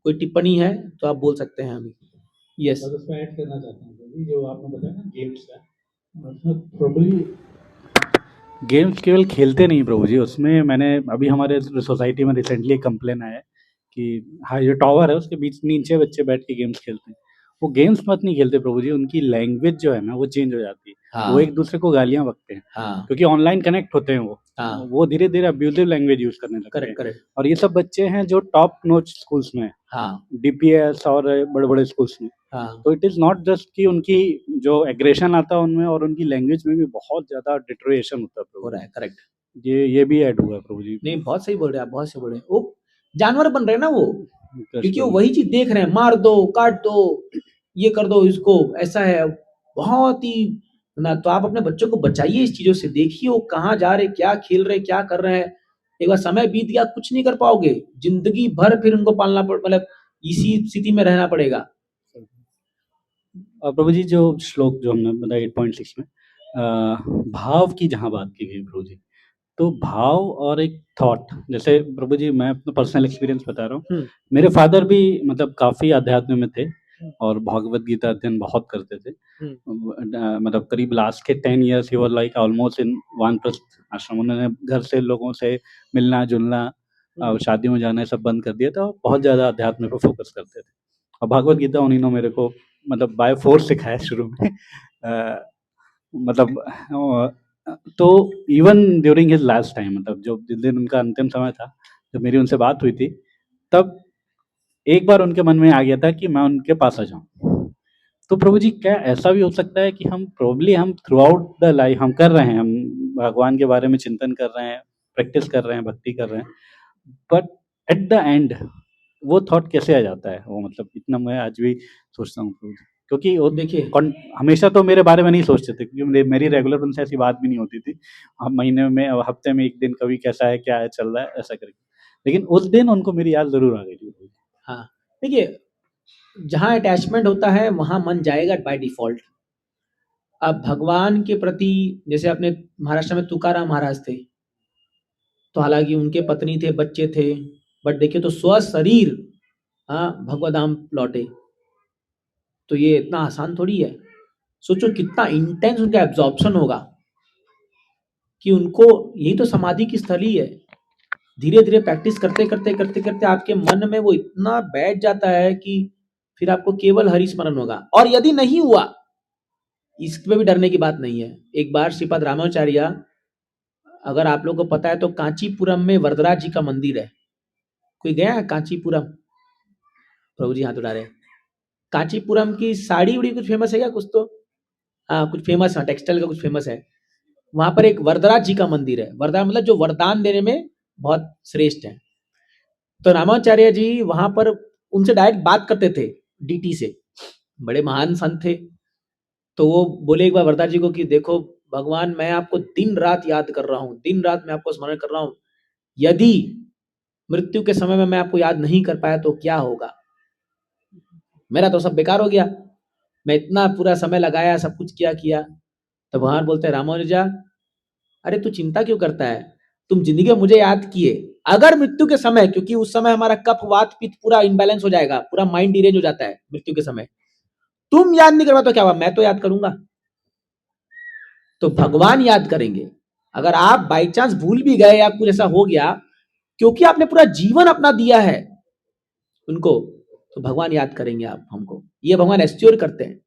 कोई टिप्पणी है तो आप बोल सकते हैं अभी। यस, बस उसमें ऐड करना चाहता हूँ जी, जो आपने बताया ना गेम्स का, उसमें प्रॉब्लली गेम्स केवल खेलते नहीं प्रभु जी, उसमें मैंने अभी हमारे सोसाइटी में रिसेंटली कंप्लेन आया है कि हाँ, ये टावर है उसके बीच नीचे बच्चे बैठ के गेम्स खेलते हैं। वो गेम्स मत नहीं खेलते प्रभु जी, उनकी लैंग्वेज जो है ना वो चेंज हो जाती है। हाँ वो एक दूसरे को गालियां बकते हैं हाँ क्योंकि ऑनलाइन कनेक्ट होते हैं हाँ वो धीरे धीरे अब्यूजिव लैंग्वेज यूज करने लगते करेक्ट हैं। करेक्ट और ये सब बच्चे हैं जो टॉप नोच स्कूल्स में, हाँ डीपीएस और बड़े बड़े स्कूल्स में। हाँ तो इट इज नॉट जस्ट कि उनकी जो एग्रेशन आता है उनमें, और उनकी लैंग्वेज में भी बहुत ज्यादा डिटरेशन होता है हो प्रभु। रहा है करेक्ट। ये भी ऐड हुआ है प्रभु जी। नहीं बहुत सही बोल रहे हैं आप, बहुत सही बोल रहे हैं। वो जानवर बन रहे हैं ना वो, कृष्ण क्योंकि वो प्रभु। वही चीज देख रहे हैं, मार दो काट दो ये कर दो इसको, ऐसा है बहुत ही ना। तो आप अपने बच्चों को बचाइए इस चीजों से, देखिए वो कहाँ जा रहे, क्या खेल रहे, क्या कर रहे हैं। एक बार समय बीत गया कुछ नहीं कर पाओगे, जिंदगी भर फिर उनको पालना मतलब इसी स्थिति में रहना पड़ेगा। और प्रभु जी जो श्लोक जो हमने बताया 8.6 में, भाव की जहाँ बात की गई प्रभु जी, तो भाव और एक थॉट, जैसे प्रभु जी मैं अपना पर्सनल एक्सपीरियंस बता रहा हूँ। मेरे फादर भी मतलब काफी अध्यात्म में थे और भागवत गीता अध्ययन बहुत करते थे। मतलब करीब लास्ट के 10 years he was like almost in वानप्रस्थ आश्रम। उन्होंने घर से लोगों से मिलना जुलना, शादियों में जाना, ये सब बंद कर दिया था। बहुत ज्यादा अध्यात्म पे फोकस करते थे और भागवत गीता उन्हीं ने मेरे को मतलब बाय फोर्स सिखाया शुरू में। मतलब तो even during his last time, मतलब जो जिस दिन उनका अंतिम समय था, जब मेरी उनसे बात हुई थी, तब एक बार उनके मन में आ गया था कि मैं उनके पास आ जाऊं। तो प्रभु जी क्या ऐसा भी हो सकता है कि हम प्रोबेबली हम थ्रू आउट द लाइफ हम कर रहे हैं, हम भगवान के बारे में चिंतन कर रहे हैं, प्रैक्टिस कर रहे हैं, भक्ति कर रहे हैं, बट एट द एंड वो थॉट कैसे आ जाता है? वो मतलब इतना मैं आज भी सोचता हूँ प्रभु जी। क्योंकि वो देखिए हमेशा तो मेरे बारे में नहीं सोचते थे, क्योंकि मेरी रेगुलर उनसे ऐसी बात भी नहीं होती थी। हम महीने में हफ्ते में एक दिन कभी कैसा है क्या है चल रहा है ऐसा करके, लेकिन उस दिन उनको मेरी याद जरूर आ गई थी। हाँ देखिए, जहाँ अटैचमेंट होता है वहां मन जाएगा बाय डिफॉल्ट। अब भगवान के प्रति, जैसे अपने महाराष्ट्र में तुकाराम महाराज थे, तो हालांकि उनके पत्नी थे, बच्चे थे, बट देखिए तो स्व शरीर हाँ भगवत धाम लौटे। तो ये इतना आसान थोड़ी है। सोचो कितना इंटेंस उनका एब्जॉर्प्शन होगा कि उनको, यही तो समाधि की स्थली है। धीरे धीरे प्रैक्टिस करते करते करते करते आपके मन में वो इतना बैठ जाता है कि फिर आपको केवल हरि स्मरण होगा। और यदि नहीं हुआ, इसमें भी डरने की बात नहीं है। एक बार श्रीपद रामाचार्य, अगर आप लोगों को पता है तो कांचीपुरम में वरदराज जी का मंदिर है। कोई गया है कांचीपुरम? प्रभु जी हाथ उठा रहे। कांचीपुरम की साड़ी उड़ी कुछ फेमस है क्या? कुछ तो हाँ कुछ फेमस है, टेक्सटाइल का कुछ फेमस है। वहां पर एक वरदराज जी का मंदिर है। वरदान मतलब जो वरदान देने में बहुत श्रेष्ठ है। तो रामाचार्य जी वहां पर उनसे डायरेक्ट बात करते थे डीटी से, बड़े महान संत थे। तो वो बोले एक बार वरदान जी को कि देखो भगवान, मैं आपको दिन रात याद कर रहा हूँ, दिन रात मैं आपको स्मरण कर रहा हूँ, यदि मृत्यु के समय में मैं आपको याद नहीं कर पाया तो क्या होगा? मेरा तो सब बेकार हो गया, मैं इतना पूरा समय लगाया, सब कुछ किया किया। तो भगवान बोलते हैं रामानुजा, अरे तू चिंता क्यों करता है? तुम जिंदगी में मुझे याद किए, अगर मृत्यु के समय, क्योंकि उस समय हमारा कफ वात पित्त पूरा इनबैलेंस हो जाएगा, पूरा माइंड डिरेंज हो जाता है मृत्यु के समय, तुम याद नहीं करवा तो क्या हुआ, मैं तो याद करूंगा। तो भगवान याद करेंगे। अगर आप बाई चांस भूल भी गए या कुछ ऐसा हो गया, क्योंकि आपने पूरा जीवन अपना दिया है उनको, तो भगवान याद करेंगे आप हमको, ये भगवान एश्योर करते हैं।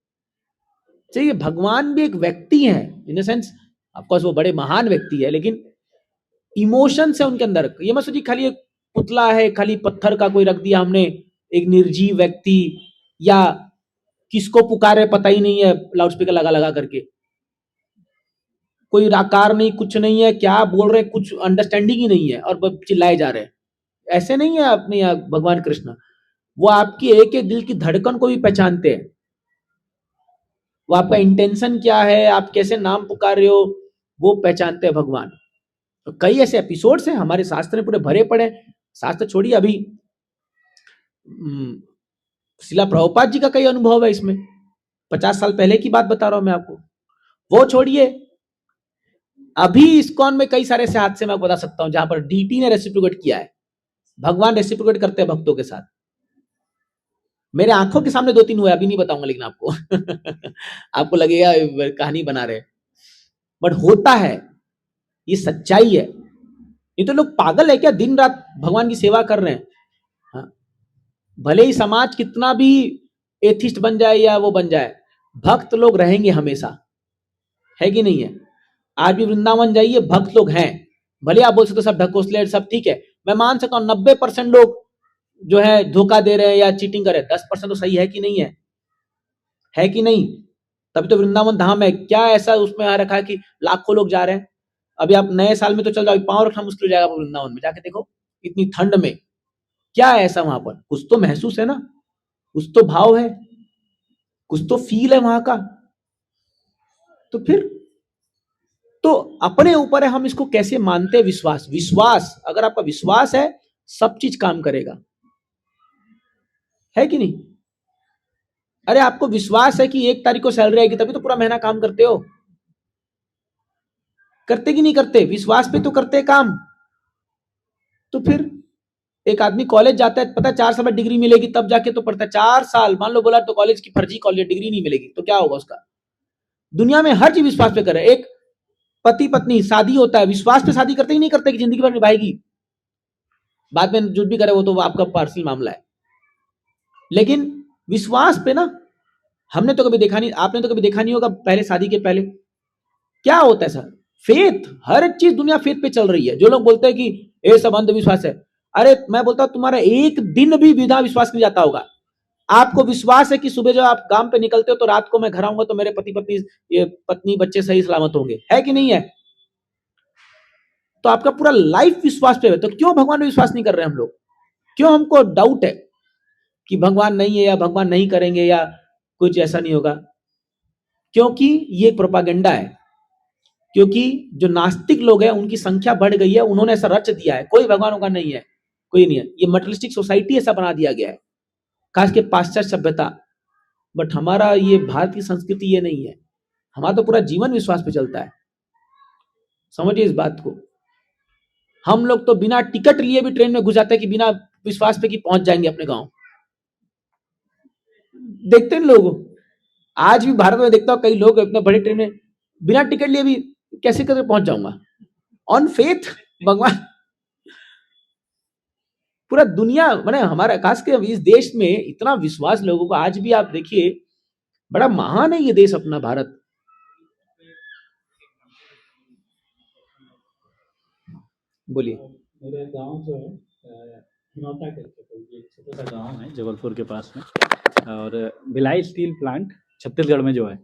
चाहिए भगवान भी एक व्यक्ति है इन द सेंस, ऑफकोर्स वो बड़े महान व्यक्ति है, लेकिन इमोशन है उनके अंदर। ये मत सोचिए खाली एक पुतला है, खाली पत्थर का कोई रख दिया हमने, एक निर्जीव व्यक्ति, या किसको पुकारे पता ही नहीं है लाउडस्पीकर लगा लगा करके, कोई आकार नहीं, कुछ नहीं है, क्या बोल रहे कुछ अंडरस्टैंडिंग ही नहीं है और बस चिल्लाए जा रहे हैं। ऐसे नहीं है अपने यहाँ भगवान कृष्ण। वो आपकी एक एक दिल की धड़कन को भी पहचानते हैं। वो आपका इंटेंशन क्या है, आप कैसे नाम पुकार रहे हो, वो पहचानते हैं भगवान। तो कई ऐसे एपिसोड्स हैं हमारे शास्त्र में पूरे भरे पड़े। शास्त्र छोड़िए, अभी शिला प्रभुपाद जी का कई अनुभव है इसमें, 50 साल पहले की बात बता रहा हूं मैं आपको। वो छोड़िए, अभी इस्कॉन में कई सारे ऐसे हादसे मैं आपको बता सकता हूं जहां पर डीटी ने रेसिप्रोकेट किया है। भगवान रेसिप्रोकेट करते हैं भक्तों के साथ। मेरे आंखों के सामने 2-3 हुए, अभी नहीं बताऊंगा लेकिन आपको आपको लगेगा कहानी बना रहे, बट होता है, ये सच्चाई है। ये तो लोग पागल है क्या, दिन रात भगवान की सेवा कर रहे हैं। हाँ? भले ही समाज कितना भी एथिस्ट बन जाए या वो बन जाए, भक्त लोग रहेंगे हमेशा, है कि नहीं है? आज भी वृंदावन जाइए, भक्त लोग हैं। भले आप बोल सकते हो सब ढकोसले सब ठीक है, मैं मान सकता हूँ 90% लोग जो है धोखा दे रहे हैं या चीटिंग कर रहे हैं, 10% तो सही है कि नहीं है? है कि नहीं? तभी तो वृंदावन धाम है। क्या ऐसा उसमें आ रखा है कि लाखों लोग जा रहे हैं? अभी आप नए साल में तो चल जाओ, पांव रखना मुश्किल हो जाएगा वृंदावन में, जाके देखो इतनी ठंड में क्या है ऐसा वहां पर। कुछ तो महसूस है ना, कुछ तो भाव है, कुछ तो फील है वहां का। तो फिर तो अपने ऊपर है हम इसको कैसे मानते हैं। विश्वास, विश्वास अगर आपका विश्वास है सब चीज काम करेगा, है कि नहीं? अरे आपको विश्वास है कि 1 तारीख को सैलरी आएगी, तभी तो पूरा महीना काम करते हो। करते कि नहीं करते? विश्वास पे तो करते काम। तो फिर एक आदमी कॉलेज जाता है, पता है 4 साल में डिग्री मिलेगी तब जाके तो पढ़ता है। 4 साल मान लो बोला तो कॉलेज की फर्जी कॉलेज, डिग्री नहीं मिलेगी तो क्या होगा उसका? दुनिया में हर चीज विश्वास पे करे। एक पति पत्नी शादी होता है, विश्वास पे शादी करते ही नहीं करते कि जिंदगी भर निभाएगी। बाद में जो भी करे वो तो आपका पर्सनल मामला है, लेकिन विश्वास पे ना हमने तो कभी देखा नहीं, आपने तो कभी देखा नहीं होगा पहले शादी के पहले क्या होता है सर। फेथ, हर एक चीज दुनिया फेथ पे चल रही है। जो लोग बोलते हैं कि ये सब अंधविश्वास है, अरे मैं बोलता हूं तुम्हारा एक दिन भी बिना विश्वास नहीं जाता होगा। आपको विश्वास है कि सुबह जब आप काम पे निकलते हो तो रात को मैं घर आऊंगा तो मेरे पत्नी बच्चे सही सलामत होंगे, है कि नहीं है? तो आपका पूरा लाइफ विश्वास पे है। तो क्यों भगवान में विश्वास नहीं कर रहे हम लोग? क्यों हमको डाउट है कि भगवान नहीं है या भगवान नहीं करेंगे या कुछ ऐसा नहीं होगा? क्योंकि ये प्रोपागेंडा है। क्योंकि जो नास्तिक लोग हैं उनकी संख्या बढ़ गई है, उन्होंने ऐसा रच दिया है कोई भगवान होगा नहीं है, कोई नहीं है। ये मटेरियलिस्टिक सोसाइटी ऐसा बना दिया गया है, खास के पाश्चात्य सभ्यता। बट हमारा ये भारतीय संस्कृति ये नहीं है। हमारा तो पूरा जीवन विश्वास पे चलता है। समझिए इस बात को। हम लोग तो बिना टिकट लिए भी ट्रेन में घुस जाते हैं कि बिना विश्वास पे कि पहुंच जाएंगे अपने गांव। देखते हैं लोग, आज भी भारत में देखता हूं कई लोग अपने बड़े ट्रेन में बिना टिकट लिए भी कैसे करके पहुंच जाऊंगा, ऑन फेथ। भगवान पूरा दुनिया मैंने हमारा खास के इस देश में इतना विश्वास लोगों को, आज भी आप देखिए बड़ा महान है ये देश अपना भारत। बोलिए। मेरा गांव जो है हिनौता करके, तो ये छोटा सा गांव है जबलपुर के पास में, और भिलाई स्टील प्लांट छत्तीसगढ़ में जो है।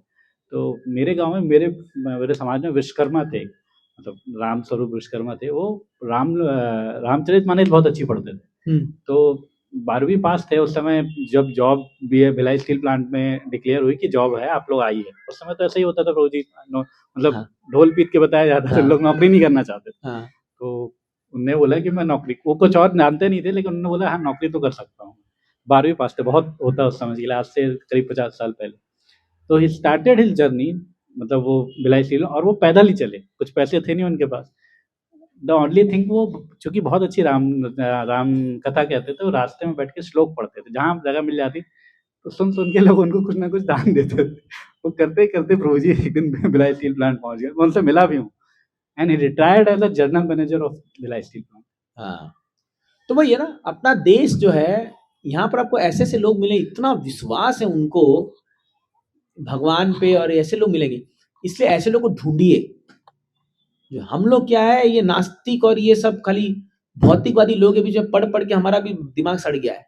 तो मेरे गांव में मेरे समाज में विश्वकर्मा थे, मतलब राम स्वरूप विश्वकर्मा थे। वो रामचरितमानस बहुत अच्छी पढ़ते थे। तो 12वीं पास थे उस समय, जब जॉब भी है भिलाई स्टील प्लांट में डिक्लेयर हुई कि जॉब है आप लोग आइए। उस समय तो ऐसा ही होता था प्रभु जी, मतलब हाँ। ढोल पीट के बताया जाता था, लोग नौकरी नहीं करना चाहते थे। हाँ। तो उनने बोला कि मैं नौकरी, वो कुछ और जानते नहीं थे, लेकिन उन्होंने बोला हाँ नौकरी तो कर सकता हूँ। 12वीं पास थे, बहुत होता उस समय के लिए, आज से करीब 50 साल पहले। तो ही स्टार्टेड हिज जर्नी, मतलब वो भिलाई स्टील, और वो पैदल ही चले, कुछ पैसे थे नहीं उनके पास। द ओनली थिंग, वो चूंकि बहुत अच्छी राम कथा कहते थे, वो रास्ते में बैठ के श्लोक पढ़ते थे, जहाँ जगह मिल जाती तो सुन सुन के लोग उनको कुछ ना कुछ दान देते थे। वो करते ही करते प्रभु जी एक दिन भिलाई स्टील प्लांट पहुंच गए। मैं उनसे मिला भी हूँ, and he retired as a general manager of Bhilai steel plant. हाँ, तो वही है ना, अपना देश जो है, यहाँ पर आपको ऐसे ऐसे लोग मिले, इतना विश्वास है उनको भगवान पे, और ऐसे लोग मिलेंगे। इसलिए ऐसे लोग को ढूंढिए। जो हम लोग क्या है, ये नास्तिक और ये सब खाली भौतिकवादी लोग के बीच में पढ़ पढ़ के हमारा भी दिमाग सड़ गया है।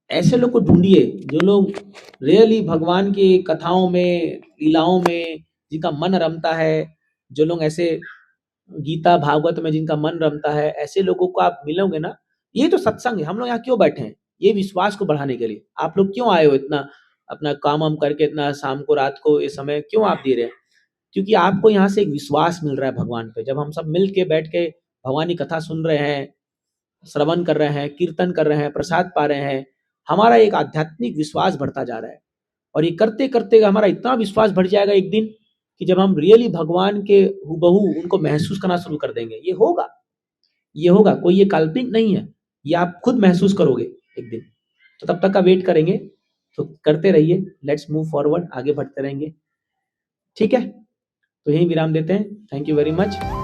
ऐसे लोग को ढूंढिए जो लोग रियली भगवान की कथाओं में, लीलाओं में जिनका मन रमता है, जो लोग ऐसे गीता भागवत में जिनका मन रमता है, ऐसे लोगों को आप मिलोगे ना। ये तो सत्संग है। हम लोग यहाँ क्यों बैठे हैं? ये विश्वास को बढ़ाने के लिए। आप लोग क्यों आए हो इतना अपना काम वाम करके, इतना शाम को रात को ये समय क्यों आप दे रहे हैं? क्योंकि आपको यहाँ से एक विश्वास मिल रहा है भगवान पे। जब हम सब मिल के बैठ के भगवान की कथा सुन रहे हैं, श्रवण कर रहे हैं, कीर्तन कर रहे हैं, प्रसाद पा रहे हैं, हमारा एक आध्यात्मिक विश्वास बढ़ता जा रहा है। और ये करते करते हमारा इतना विश्वास बढ़ जाएगा एक दिन कि जब हम रियली भगवान के हूबहू उनको महसूस करना शुरू कर देंगे। ये होगा, ये होगा, कोई ये काल्पनिक नहीं है, ये आप खुद महसूस करोगे एक दिन। तो तब तक का वेट करेंगे, तो करते रहिए। लेट्स मूव फॉरवर्ड, आगे बढ़ते रहेंगे। ठीक है, तो यही विराम देते हैं। Thank you very much.